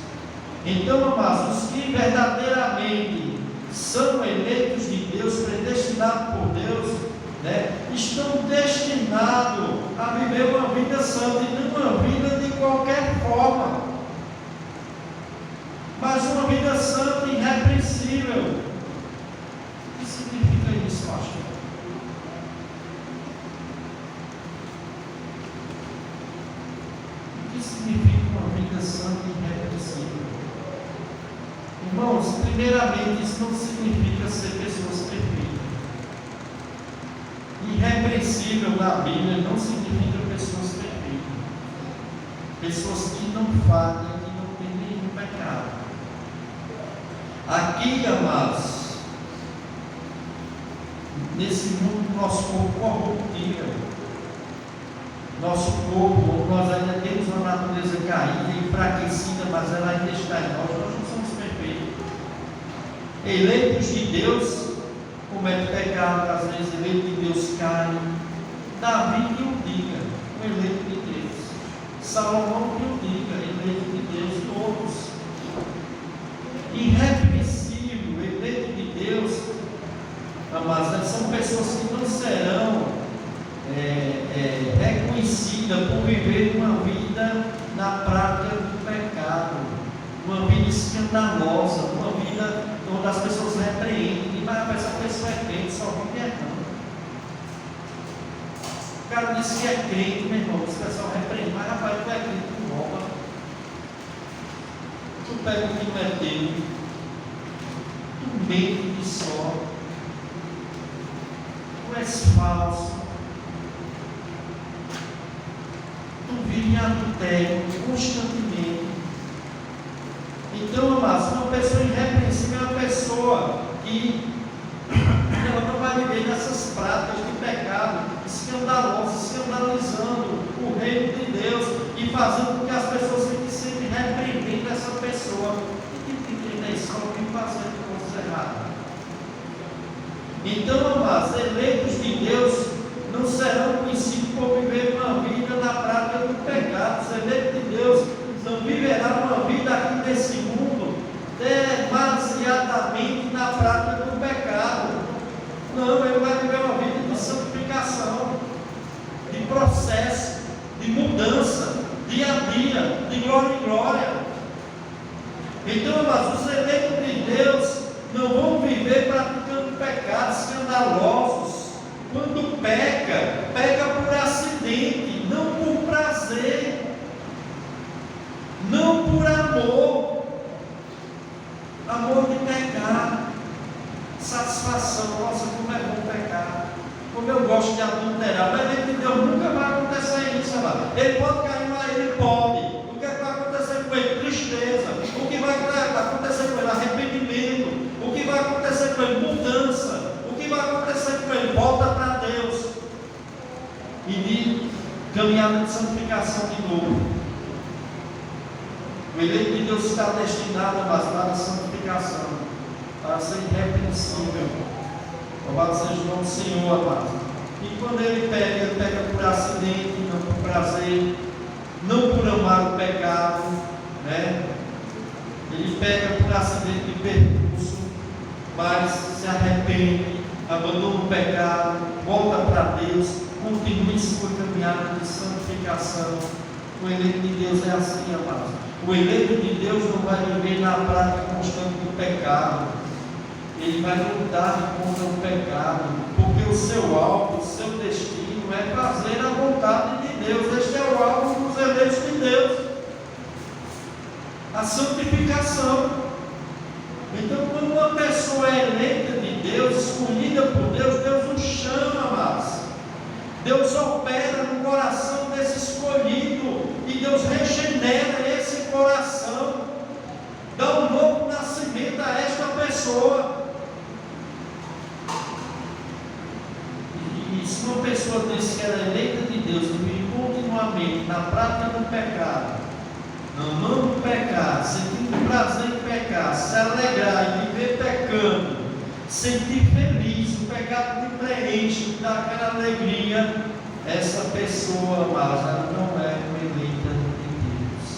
Então, amados, os que verdadeiramente são eleitos de Deus, predestinados por Deus, né, estão destinados a viver uma vida santa, e não uma vida de qualquer forma, mas uma vida santa e irrepreensível. O que significa isso, pastor? O que significa uma vida santa e irrepreensível? Irmãos, primeiramente, isso não significa ser pessoas perfeitas. Irrepreensível na Bíblia não significa pessoas perfeitas. Pessoas que não falham, que não têm nenhum pecado. Aqui, amados, nesse mundo, nosso corpo corruptível, nosso corpo, nós ainda temos uma natureza caída, enfraquecida, mas ela ainda está em nós não somos perfeitos. Eleitos de Deus comete pecado, às vezes eleito de Deus cai. Davi que o diga, o eleito de Deus. Salomão que o diga, eleito de Deus, todos. Irrepreensível, eleito de Deus, amados, são pessoas que não serão reconhecidas por viver uma vida na prática do pecado, uma vida escandalosa, uma vida onde as pessoas repreendem, mas essa pessoa é crente, só vive errando. O cara disse que é crente, meu irmão, esse pessoal repreende, mas rapaz, tu é crente, tu rouba, tu pega o que não é teu, tu mente de só, tu és falso, tu vive em adultério constantemente. Então, amados, uma pessoa irrepreensível é uma pessoa que ela não vai viver nessas práticas de pecado, escandalosas, escandalizando o reino de Deus e fazendo com que as pessoas fiquem sempre repreendendo essa pessoa. E que tem que só que fazendo coisas erradas. Então, amados, eleitos de Deus não serão conhecidos por viver uma vida na prática do pecado. Os eleitos de Deus não viverá uma vida aqui nesse mundo demasiadamente na prática do pecado. Não, ele vai viver uma vida de santificação, de processo, de mudança, dia a dia, de glória em glória. Então, mas os eleitos de Deus não vão viver praticando pecados escandalosos. Quando peca por acidente, não por prazer, não por amor de pecar, satisfação. Nossa, como é bom pecar, como eu gosto de adulterar. Mas ele de Deus nunca vai acontecer isso, amado. Ele pode cair lá, ele pode. O que vai acontecer com ele? Tristeza. O que vai acontecer com ele? Arrependimento. O que vai acontecer com ele? Mudança. O que vai acontecer com ele? Volta para Deus e de caminhada de santificação de novo. O eleito de Deus está destinado para a santificação, para ser irrepreensível. Louvado seja o nome do Senhor, amado. E quando ele pega por acidente, não por prazer, não por amar o pecado, né? Ele pega por acidente de percurso, mas se arrepende, abandona o pecado, volta para Deus, continua em sua caminhada de santificação. O eleito de Deus é assim, amado. O eleito de Deus não vai viver na prática constante do pecado. Ele vai lutar contra o pecado, porque o seu alvo, o seu destino é fazer a vontade de Deus. Este é o alvo dos eleitos de Deus, a santificação. Então, quando uma pessoa é eleita de Deus, escolhida por Deus, Deus o chama, amados. Deus opera no coração desse escolhido e Deus regenera esse coração, dá um novo nascimento a esta pessoa. E se uma pessoa diz que ela é eleita de Deus e vive continuamente na prática do pecado, amando o pecado, sentindo prazer em pecar, se alegrar e viver pecando, sentir feliz, o pecado te preenche, dá aquela alegria, essa pessoa, amada, não é uma eleita de Deus.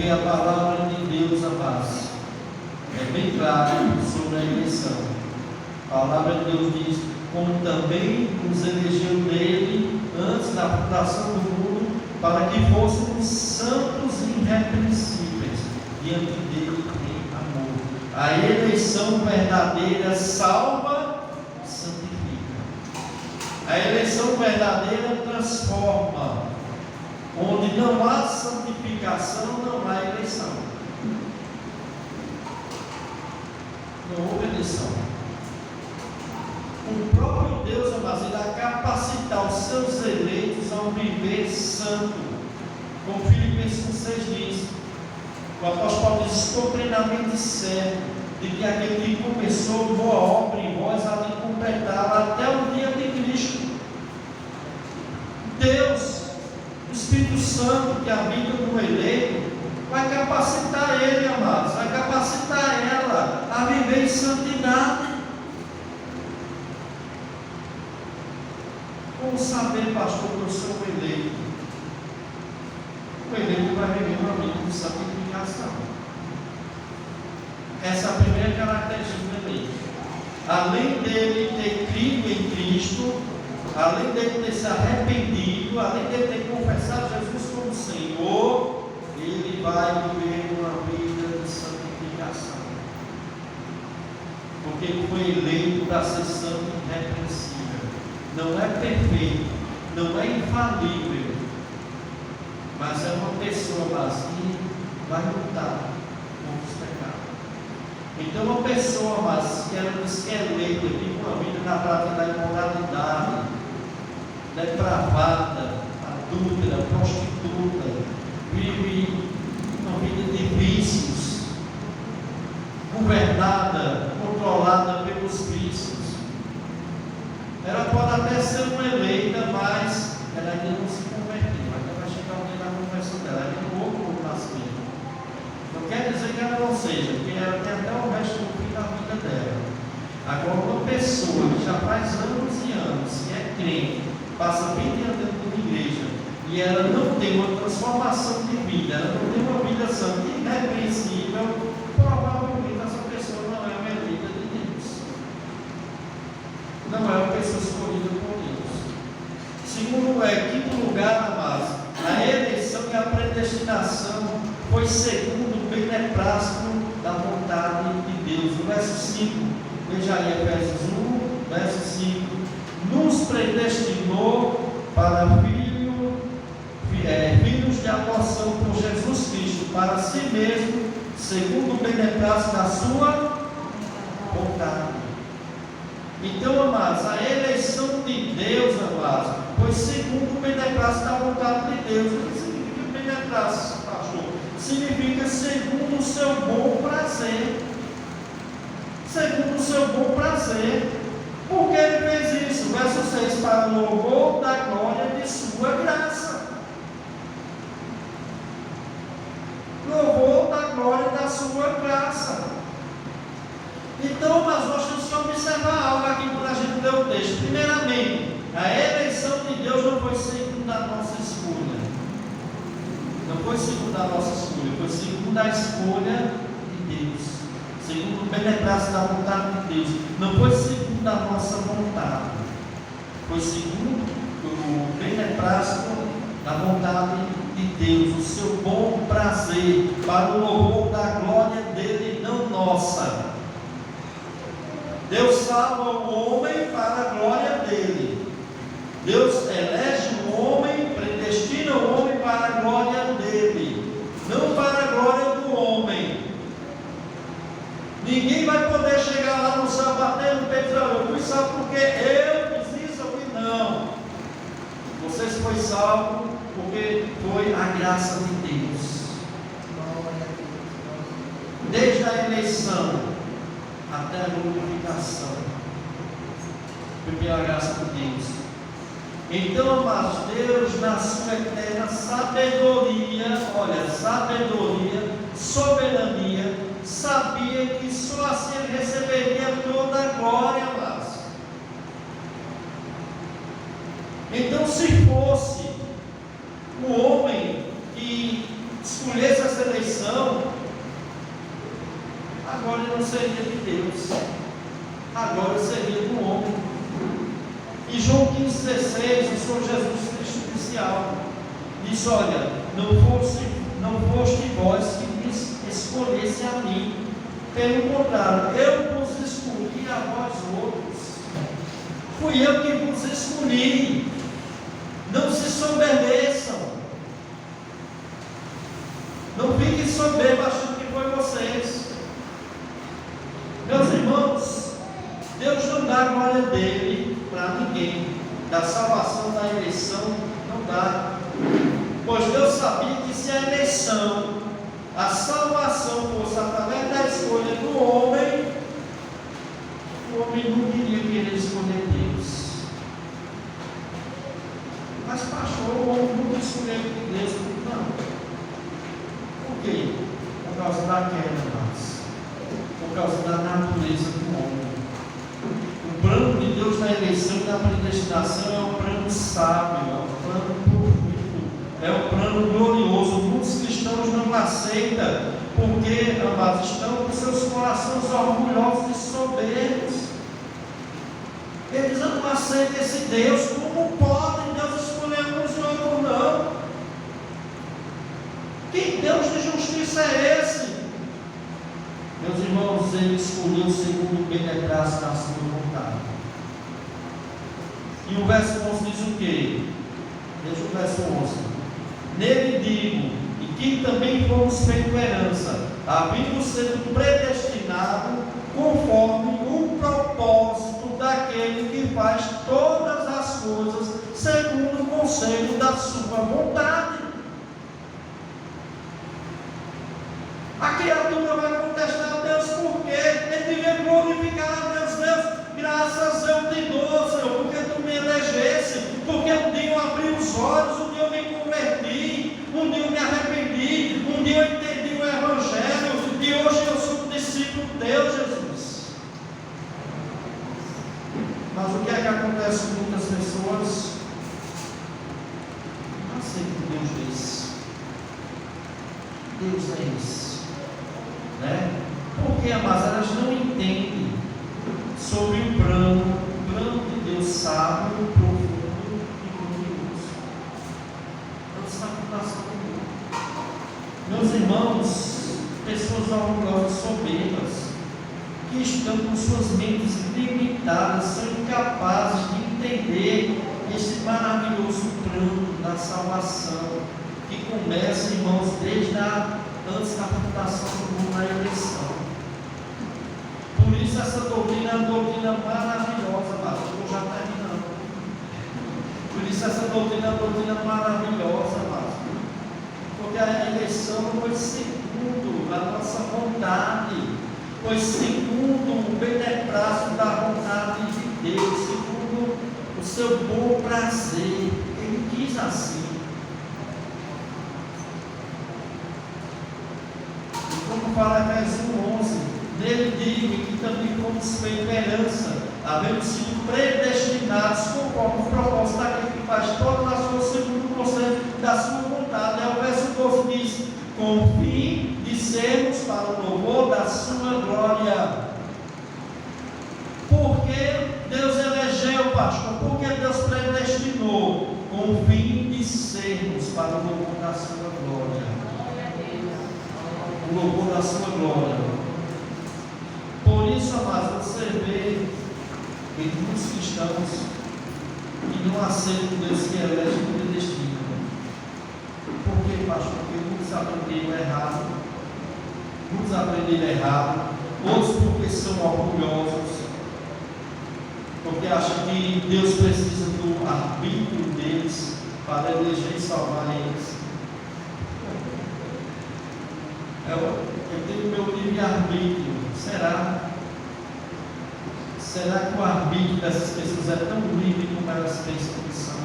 Porque a palavra de Deus, amados, é bem clara sobre a eleição. A palavra de Deus diz: como também nos elegeu nele antes da fundação do mundo, para que fôssemos santos e irrepreensíveis diante dele em amor. A eleição verdadeira salva e santifica. A eleição verdadeira transforma. Onde não há santificação, não há eleição. Não houve eleição. O próprio Deus, amados, irá capacitar os seus eleitos a um viver santo. Como Filipenses 6 diz, o apóstolo Paulo diz: estou plenamente certo de que aquele que começou boa obra em vós há de completá-la até o dia de Cristo. Deus, o Espírito Santo que habita no eleito, vai capacitar ele, amados, vai capacitar ela a viver em santidade. Como saber, pastor, que eu sou o eleito? O eleito vai viver uma vida de santificação. Essa é a primeira característica do eleito. Além dele ter crido em Cristo, além dele ter se arrependido, além dele ter confessado Jesus como Senhor, ele vai viver uma vida de santificação. Porque ele foi eleito para ser santo e irrepreensível. Não é perfeito, não é infalível, mas é uma pessoa que vai lutar contra os pecados. Então, uma pessoa, mas que ela diz que é eleita, vive uma vida na prática da imoralidade, depravada, adúltera, prostituta, vive uma vida de vícios, governada, controlada pelos vícios. Ela pode até ser uma eleita, mas ela ainda não se converteu. Ainda vai chegar alguém na conversão dela, ela não houve o nascimento. Não quer dizer que ela não seja, porque ela tem até o resto do fim da vida dela. Agora, uma pessoa que já faz anos e anos, que é crente, passa 20 anos dentro de uma igreja, e ela não tem uma transformação de vida, ela não tem uma vida santa, irrepreensível, provavelmente essa pessoa não é uma eleita de Deus. Não é uma pessoa escolhida por Deus. Segundo quinto lugar, amados, a eleição e a predestinação foi segundo o beneplácito da vontade de Deus. No verso 5, veja aí Efésios 1, verso 5: nos predestinou para filhos de adoção por Jesus Cristo, para si mesmo, segundo o beneplácito da sua vontade. Então, amados, a eleição de Deus, amados, foi segundo o beneplácito da vontade de Deus. O que significa beneplácito, pastor? Significa segundo o seu bom prazer. Segundo o seu bom prazer. Por que ele fez isso? Verso 6: para o louvor da glória de sua graça. Louvor da glória da sua graça. Então, mas nós temos que observar algo aqui quando a gente lê o texto. Primeiramente, a eleição de Deus não foi segundo a nossa escolha. Não foi segundo a nossa escolha, foi segundo a escolha de Deus. Segundo o beneplácito da vontade de Deus. Não foi segundo a nossa vontade. Foi segundo o beneplácito da vontade de Deus, o seu bom prazer, para o louvor da glória dele, não nossa. Deus salva o homem para a glória dele. Deus elege o homem, predestina o homem para a glória dele, não para a glória do homem. Ninguém vai poder chegar lá no céu, bater no peito e dizer: eu fui salvo porque eu fiz isso aqui. Não. Você foi salvo porque foi a graça de Deus. Desde a eleição até a glorificação, foi pela graça de Deus. Então, amados, Deus, na sua eterna sabedoria, olha, sabedoria, soberania, sabia que só assim ele receberia toda a glória, amados. Então, se fosse o homem que escolhesse essa eleição, glória não seria de Deus, a glória seria do homem. E João 15,16, o Senhor Jesus Cristo disse algo, disse: olha, não foste vós que me escolhesse a mim, pelo contrário, eu vos escolhi a vós outros. Fui eu que vos escolhi. Não se soberbeçam. Não fiquem soberbos achando que foi vocês. Meus irmãos, Deus não dá a glória dele para ninguém. Da salvação, da eleição, não dá. Pois Deus sabia que se a eleição, a salvação fosse através da escolha do homem, o homem não iria querer escolher Deus. Mas pastor, o homem nunca escolheu Deus. Não. Por quê? Por causa da queda, mas por causa da natureza do homem. O plano de Deus na eleição e na predestinação é um plano sábio, é um plano profundo, é um plano glorioso. Muitos cristãos não aceitam, porque, amados, estão com seus corações orgulhosos e soberbos. Eles não aceitam esse Deus. Como podem Deus escolher uns e outros não? Que Deus de justiça é esse? Meus irmãos, ele escolheu segundo o beneplácito da sua vontade. E o verso 11 diz o quê? Veja o verso 11. Nele digo, e que também fomos feito herança, havendo sido predestinado conforme o propósito daquele que faz todas as coisas segundo o conselho da sua vontade. A criatura vai contestar a Deus por quê? Ele devia glorificar a Deus. Deus, graças eu te dou, Senhor, porque tu me elegesse, porque um dia eu abri os olhos, um dia eu me converti, um dia eu me arrependi, um dia eu entendi o Evangelho, e hoje eu sou um discípulo teu, Jesus. Mas o que é que acontece com muitas pessoas? Não sei o que Deus diz. Deus é isso. Né? Porque, amadas, elas não entendem sobre o plano de Deus sábio, profundo e glorioso. Elas estão com coração do mundo. Meus irmãos, pessoas orgulhosas, soberbas, que estão com suas mentes limitadas, são incapazes de entender esse maravilhoso plano da salvação, que começa, irmãos, desde antes da fundação do mundo, na eleição. Por isso essa doutrina é uma doutrina maravilhosa, pastor. Estou já terminando. Por isso essa doutrina é uma doutrina maravilhosa, pastor. Porque a eleição não foi segundo a nossa vontade, foi segundo o beneplácito da vontade de Deus, segundo o seu bom prazer. Ele quis assim. Como fala Efésios 11, nele digo que também fomos feitos herança, havendo sido predestinados conforme o propósito daquele que faz todas as coisas segundo o conselho da sua vontade. Aí o verso 12 diz: com o fim de sermos para o louvor da sua glória. Porque Deus elegeu, pastor? Porque Deus predestinou? Com o fim de sermos para o louvor da sua glória. O louvor da sua glória. Por isso, amados, você vê em muitos cristãos que não aceitam Deus que elege e predestina. Por quê, pastor? Porque muitos aprenderam errado, outros porque são orgulhosos, porque acham que Deus precisa do arbítrio deles para eleger e salvar eles. Eu tenho meu livre-arbítrio. Será que o arbítrio dessas pessoas é tão livre como elas pensam que são?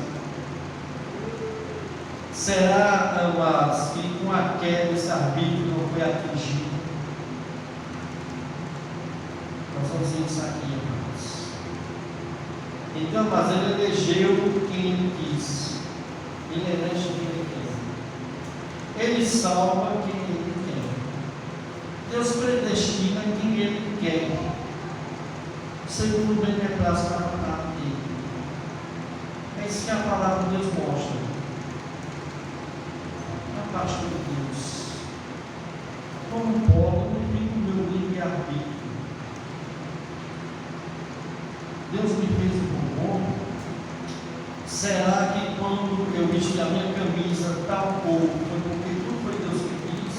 Será, amados, que com a queda esse arbítrio não foi atingido? Nós vamos ver isso aqui, irmãos. Então, mas ele elegeu quem ele quis. Ele elege quem ele quer. Ele salva quem ele quer. Deus predestina quem Ele quer, segundo o beneplácito da vontade dele. É isso que a palavra de Deus mostra. A parte de Deus. Como pode eu vivo o meu livre-arbítrio? Deus me fez um bom homem? Será que quando eu vesti a minha camisa tal cor, foi porque tudo foi Deus que quis?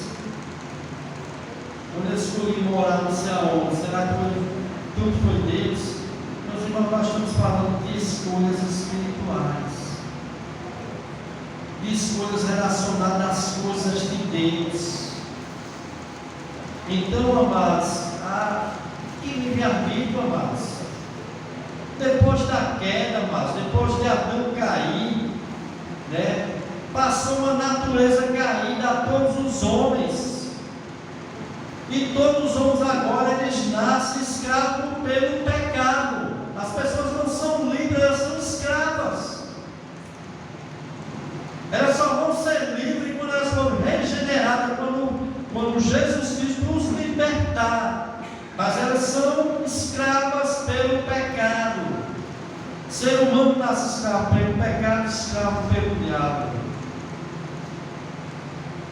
Quando eu escolhi morar no céu, será que tudo foi Deus? Meus irmãos, nós estamos falando de escolhas espirituais, de escolhas relacionadas às coisas de Deus. Então, amados, que livre-arbítrio, amados. Depois da queda, amados, depois de Adão cair, né, passou uma natureza caída a todos os homens. E todos os homens agora, eles nascem escravos pelo pecado. As pessoas não são livres, elas são escravas. Elas só vão ser livres quando elas forem regeneradas, quando Jesus Cristo nos libertar. Mas elas são escravas pelo pecado. O ser humano nasce escravo pelo pecado, escravo pelo diabo.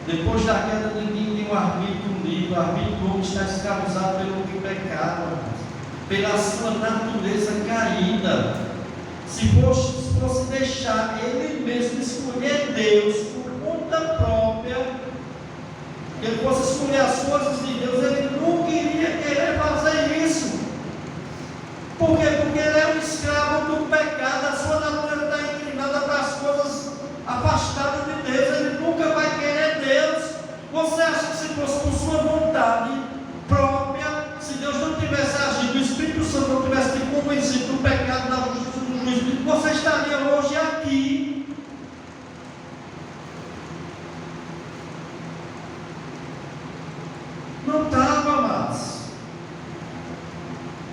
Depois da queda, ninguém tem um arbítrio livre. O arbítrio do homem está escravizado pelo pecado, pela sua natureza caída. Se fosse deixar ele mesmo escolher Deus por conta própria, que ele fosse escolher as coisas de Deus, ele nunca iria querer fazer isso. Por quê? Porque ele é um escravo do pecado, a sua natureza está inclinada para as coisas afastadas de Deus, ele nunca vai querer Deus. Você acha que se fosse por sua vontade própria, se Deus não tivesse agido, o Espírito Santo não tivesse te convencido do pecado, da justiça, do juízo, você estaria hoje aqui? Não estava, amados.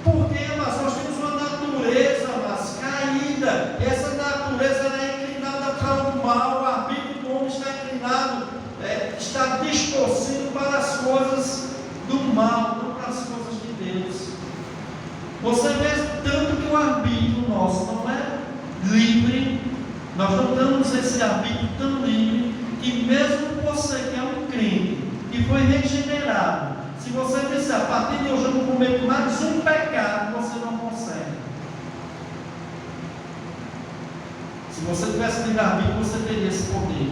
Porque, amados, nós temos uma natureza, amados, caída. E essa natureza é inclinada para o mal. O arbítrio do homem está inclinado, está distorcido para as coisas do mal, não para as coisas de Deus. Você vê tanto que o arbítrio nosso não é livre. Nós não damos esse arbítrio tão livre que mesmo você que é um crente, que foi regenerado, se você disser, a partir de hoje eu não cometo mais um pecado, você não consegue. Se você tivesse livre-arbítrio, você teria esse poder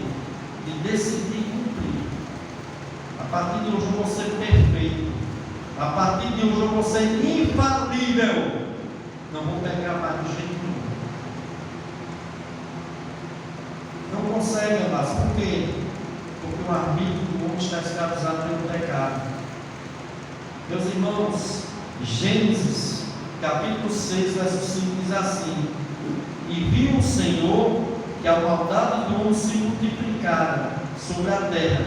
de decidir cumprir. A partir de hoje eu vou ser perfeito. A partir de hoje eu vou ser infalível. Não vou pecar mais do jeito nenhum. Não consegue, amados. Por quê? Porque o arbítrio do homem está escravizado pelo pecado. Meus irmãos, Gênesis, capítulo 6, verso 5 diz assim: e viu o Senhor que a maldade do homem se multiplicara sobre a terra.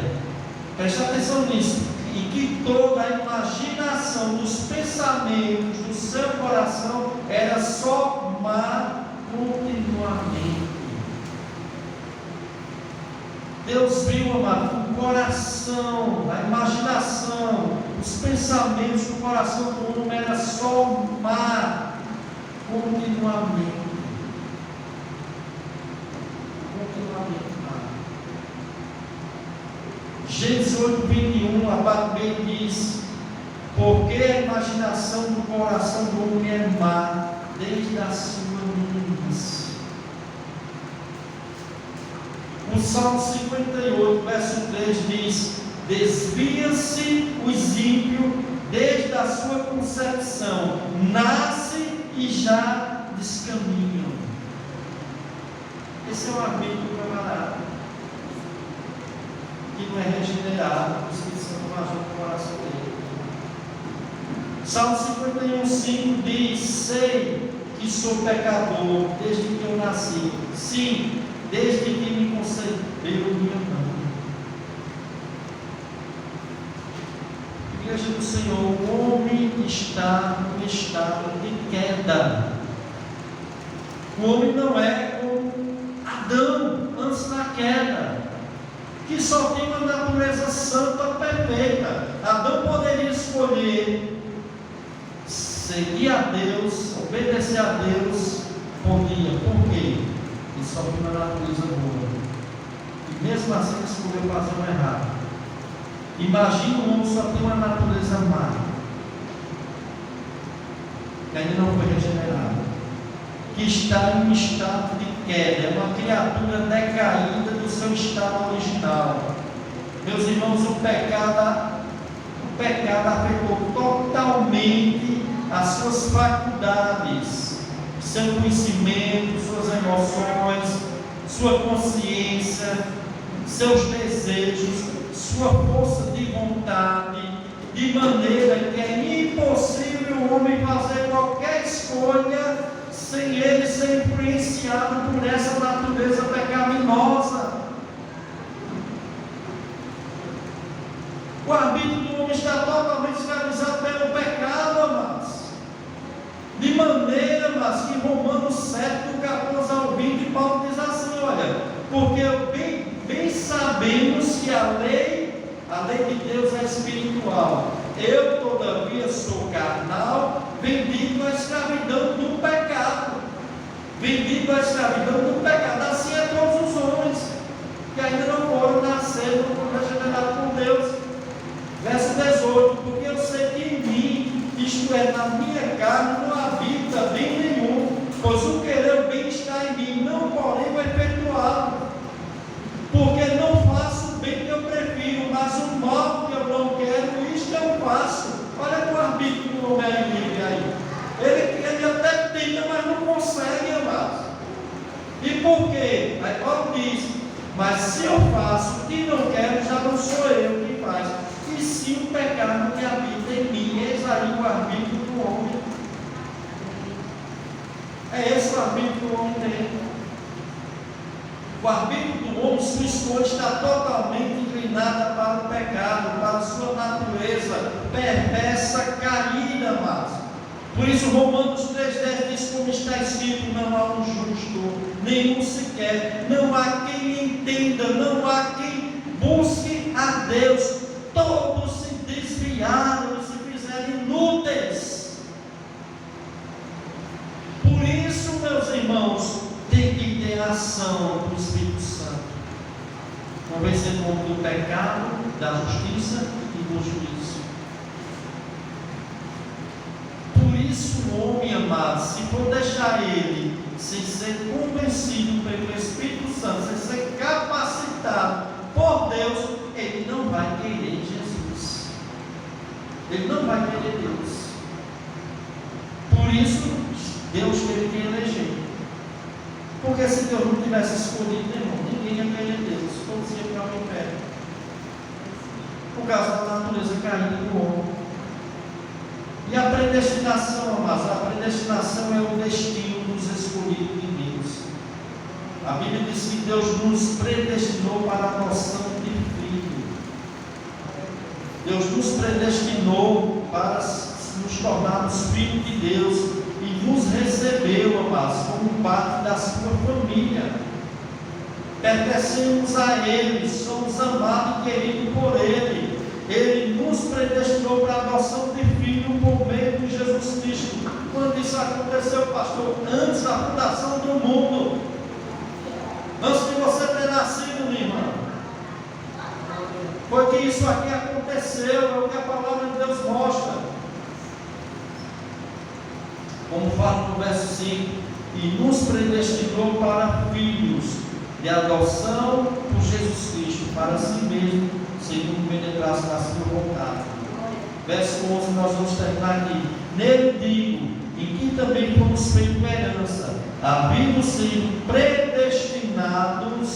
Preste atenção nisso. E que toda a imaginação dos pensamentos do seu coração era só má continuamente. Deus viu, amado, o coração, a imaginação, os pensamentos do coração do homem era só má continuamente. Gênesis 8:21, a parte B diz: porque a imaginação do coração do homem é má desde a sua meninice. O Salmo 58, verso 3 diz: desvia-se os ímpios desde a sua concepção, nasce e já descaminham. Esse é o arbítrio do camarada que não é regenerado, o Espírito Santo não ajuda no coração dele. Salmo 51:5 diz: sei que sou pecador desde que eu nasci, sim, desde que me concebeu minha mãe. Igreja do Senhor, o homem está no estado de queda. O homem não é como Adão antes da queda, que só tem uma natureza santa perfeita. Adão poderia só tem uma natureza boa. E mesmo assim ele escolheu fazer o errado. Imagina um homem só tem uma natureza má, que ainda não foi regenerado, que está em um estado de queda, é uma criatura decaída do seu estado original. Meus irmãos, o pecado afetou totalmente as suas faculdades, seu conhecimento, suas emoções, sua consciência, seus desejos, sua força de vontade, de maneira que é impossível o homem fazer qualquer escolha sem ele ser influenciado por essa natureza pecaminosa. O arbítrio do homem está totalmente escravizado pelo pecado, amados. De maneira, mas que Romanos 7, do 14 ao 20, Paulo diz assim: olha, porque bem sabemos que a lei de Deus é espiritual. Eu, todavia, sou carnal, vendido à escravidão do pecado. Vendido à escravidão do pecado. Assim é todos os homens que ainda não foram nascidos, não foram regenerados por Deus. Verso 18: porque eu sei que em mim, isto é, na minha carne, não habita bem nenhum, pois o querer o bem está em mim, não porém o efetuá-lo. Porque não faço o bem que eu prefiro, mas o mal que eu não quero, isto eu faço. Olha o arbítrio do homem livre aí. Ele até tenta, mas não consegue, amados. E por quê? Aí Paulo diz: mas se eu faço o que não quero, já não sou eu que faz. E se o pecado que habita em mim, eis aí o arbítrio do homem. É esse o arbítrio que o homem tem. O arbítrio do homem, sua escolha está totalmente inclinada para o pecado, para a sua natureza perversa, caída, amados. Por isso Romanos 3,10 diz: como está escrito, não há um justo, nenhum sequer, não há quem entenda, não há quem busque a Deus. Todos se desviaram e se fizeram inúteis. Por isso, meus irmãos, tem que ter ação do Espírito Santo, convencendo o homem do pecado, da justiça e do juízo. Por isso, o homem amado, se for deixar ele sem ser convencido pelo Espírito Santo, sem ser capacitado por Deus, ele não vai querer Jesus. Ele não vai querer Deus. Por isso, Deus teve que eleger. Porque se Deus não tivesse escolhido, irmão, ninguém ia querer Deus. Todos iam para o inferno. Por causa da natureza caída do homem. E a predestinação, amados, a predestinação é o destino dos escolhidos de Deus. A Bíblia diz que Deus nos predestinou para a adoção de filho. Deus nos predestinou para nos tornarmos filhos de Deus e nos recebeu, amados, como parte da sua família. Pertencemos a Ele, somos amados e queridos por Ele. Ele nos predestinou para a adoção de filho por meio de Jesus Cristo. Quando isso aconteceu, pastor? Antes da fundação do mundo. Antes de você ter nascido, minha irmã. Foi que isso aqui aconteceu, é o que a palavra de Deus mostra. Como fala no verso 5: e nos predestinou para filhos de adoção por Jesus Cristo, para si mesmo, segundo o beneplácito da sua vontade. Verso 11, nós vamos terminar aqui. Nele digo, em que também fomos feitos herança, havendo sido predestinados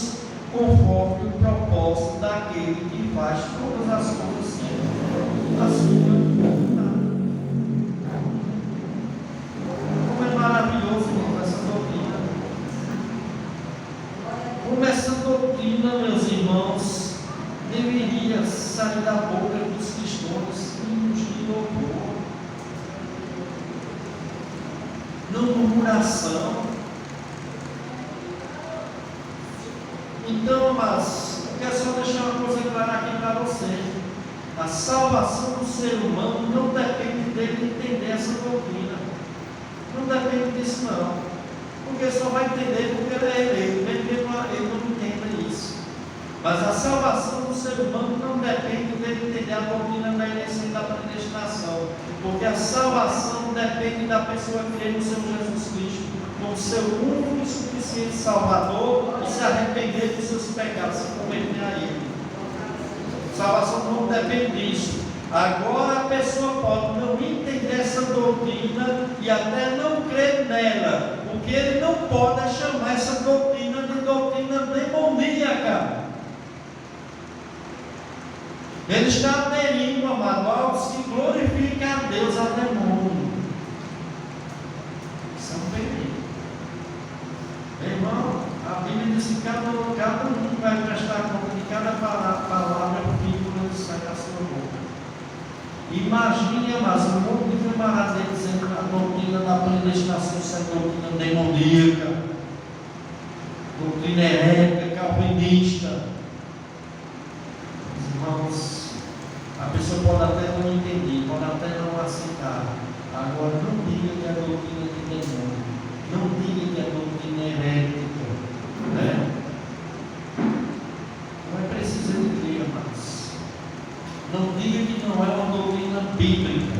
conforme o propósito daquele que faz todas as coisas segundo a sua vontade. Como é maravilhoso, irmão, essa doutrina. Como essa doutrina, meus irmãos, deveria sair da boca dos cristãos hinos de louvor, não murmuração. Então, mas eu quero só deixar uma coisa clara aqui para você: a salvação do ser humano não depende dele entender essa doutrina, não depende disso não. Porque só vai entender porque ele é eleito, mesmo que ele não entenda isso. Mas a salvação do ser humano não depende dele entender a doutrina da eleição e da predestinação, porque a salvação depende da pessoa que crê no Senhor Jesus Cristo, como seu único e suficiente Salvador, e se arrepender dos seus pecados, se converter a Ele. Salvação não depende disso. Agora a pessoa pode não entender essa doutrina e até não crer nela. O que ele não pode é chamar essa doutrina de doutrina demoníaca. Ele está aderindo, amado, aos que glorificam a Deus a demônio. Isso é um perigo. Meu irmão, a Bíblia diz que cada um vai prestar conta de cada palavra que sai da sua boca. Imagine, mas um monte de camarada dizendo que a doutrina da predestinação é doutrina demoníaca, doutrina herética, calvinista. Irmãos, a pessoa pode até não entender, pode até não aceitar. Agora, não diga que a doutrina é de demônio, não diga que a doutrina é herética, né? Não é preciso de crer, mas não diga que não é uma doutrina bíblica.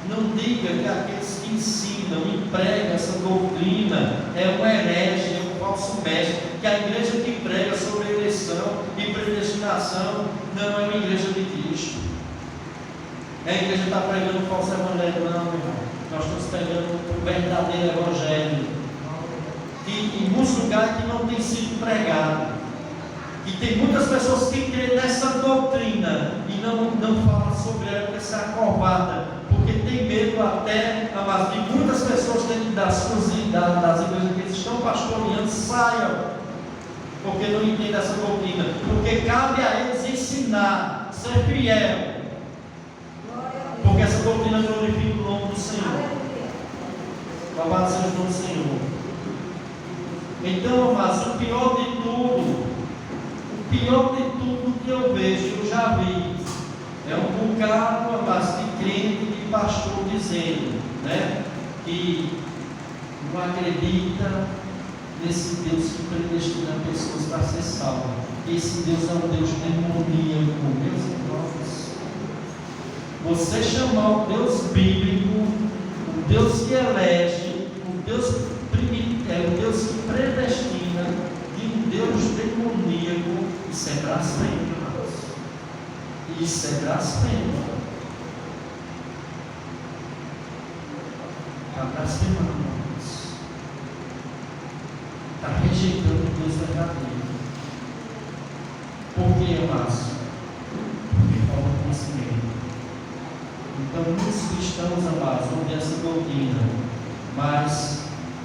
Não diga que aqueles que ensinam e pregam essa doutrina é um herege, é um falso mestre, que a igreja que prega sobre eleição e predestinação não é uma igreja de Cristo. A igreja está pregando o falso evangelho, não, meu irmão. Nós estamos pregando o verdadeiro evangelho, que em muitos lugares que não tem sido pregado. E tem muitas pessoas que creem nessa doutrina e não falam sobre ela porque se acovarda, porque tem medo até, mas de muitas pessoas dentro das igrejas que eles estão pastoreando saiam, porque não entendem essa doutrina, porque cabe a eles ensinar, ser fiel, porque essa doutrina glorifica o nome do Senhor. Louvado seja o nome do Senhor. Então, mas o pior de tudo que eu vejo, eu já vi, é um bocado de crente, de pastor dizendo, né, que não acredita nesse Deus que predestina pessoas para ser salvas. Esse Deus é um Deus demoníaco, meus irmãos. Você chamar o Deus bíblico, o Deus que elege, o Deus que predestina, de um Deus demoníaco, isso é blasfêmia, irmãos. Isso é blasfêmia. Está blasfemando, irmãos. Está rejeitando o Deus verdadeiro. Por quê, irmãos? Porque falta conhecimento. Então, muitos cristãos, amados, ouvem essa doutrina, mas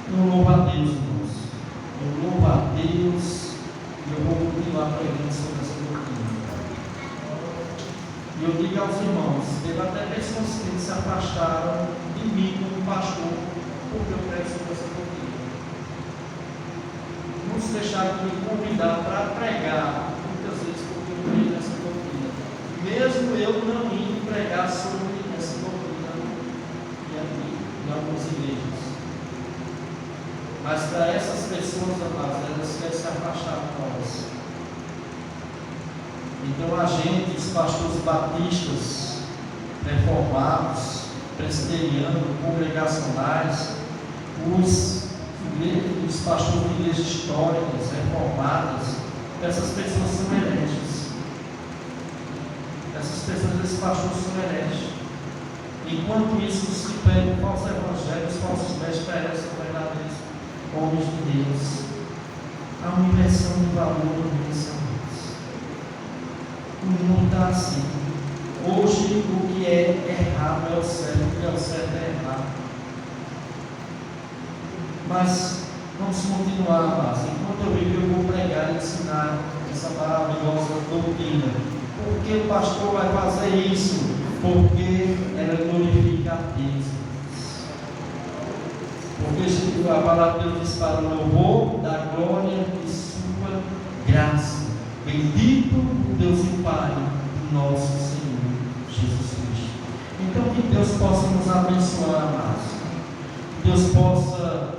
não louva a Deus, irmãos. Eu louvo a Deus e eu vou continuar pregando sobre essa doutrina. E eu digo aos irmãos, teve até pessoas que se afastaram de mim como pastor, porque eu prego sobre essa doutrina. Muitos deixaram de me convidar para pregar, muitas vezes porque eu prego nessa doutrina. Mesmo eu não indo pregar sobre essa doutrina em algumas igrejas. Mas para essas pessoas, amados, elas querem se afastar de nós. Então a gente, os pastores batistas, reformados, presbiterianos, congregacionais, os pastores de igrejas históricas, reformadas, essas pessoas são hereges. Essas pessoas, esses pastores são hereges. Enquanto isso, se pega o falso evangelho, os falsos mestres perecem verdadeiros homens de Deus. Há uma inversão de valor no missão. O mundo está assim. Hoje o que é errado é o certo, o que é o certo é errado. Mas vamos continuar, mas enquanto eu vivo, eu vou pregar e ensinar essa maravilhosa doutrina. Por que o pastor vai fazer isso? Porque ela glorifica a Deus. Porque a palavra de Deus diz para o louvor da glória de sua graça. Bendito o Deus e Pai do nosso Senhor Jesus Cristo. Então que Deus possa nos abençoar, amados. Que Deus possa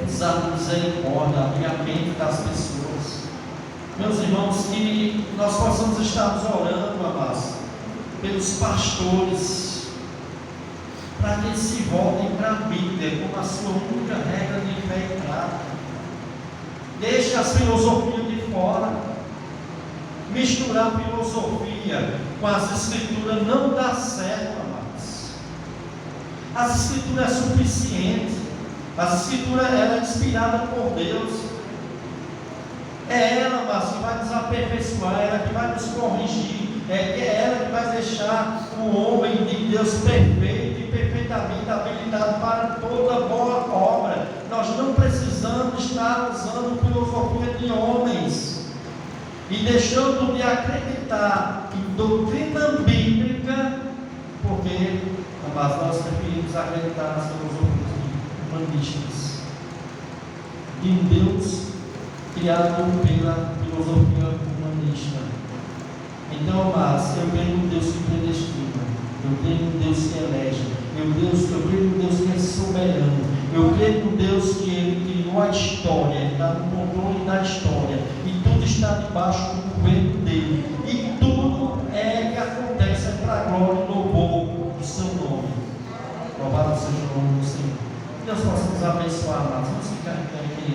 usar misericórdia, abrir a mente das pessoas. Meus irmãos, que nós possamos estarmos orando, amados, pelos pastores, para que eles se voltem para a Bíblia como a sua única regra de fé e prática. Deixe as filosofias de fora. Misturar filosofia com as escrituras não dá certo, amados. As escrituras é suficiente. As escrituras ela é inspirada por Deus. É ela, amados, que vai nos aperfeiçoar, é ela que vai nos corrigir, é ela que vai deixar o homem de Deus perfeito e perfeitamente habilitado para toda boa obra. Nós não precisamos estar usando filosofia de homens e deixando de acreditar em doutrina bíblica, porque, amados, nós preferimos acreditar nas filosofias humanísticas de um Deus criado pela filosofia humanista. Então, amados, eu creio no Deus que predestina, eu creio no Deus que elege, eu creio no Deus que é soberano, eu creio no Deus que Ele criou a história, Ele está no controle da história, e tudo está debaixo do governo dele, e tudo que acontece para a glória e louvor do seu nome. Louvado seja o nome do Senhor. Que Deus possa nos abençoar, amados. Vamos ficar aqui.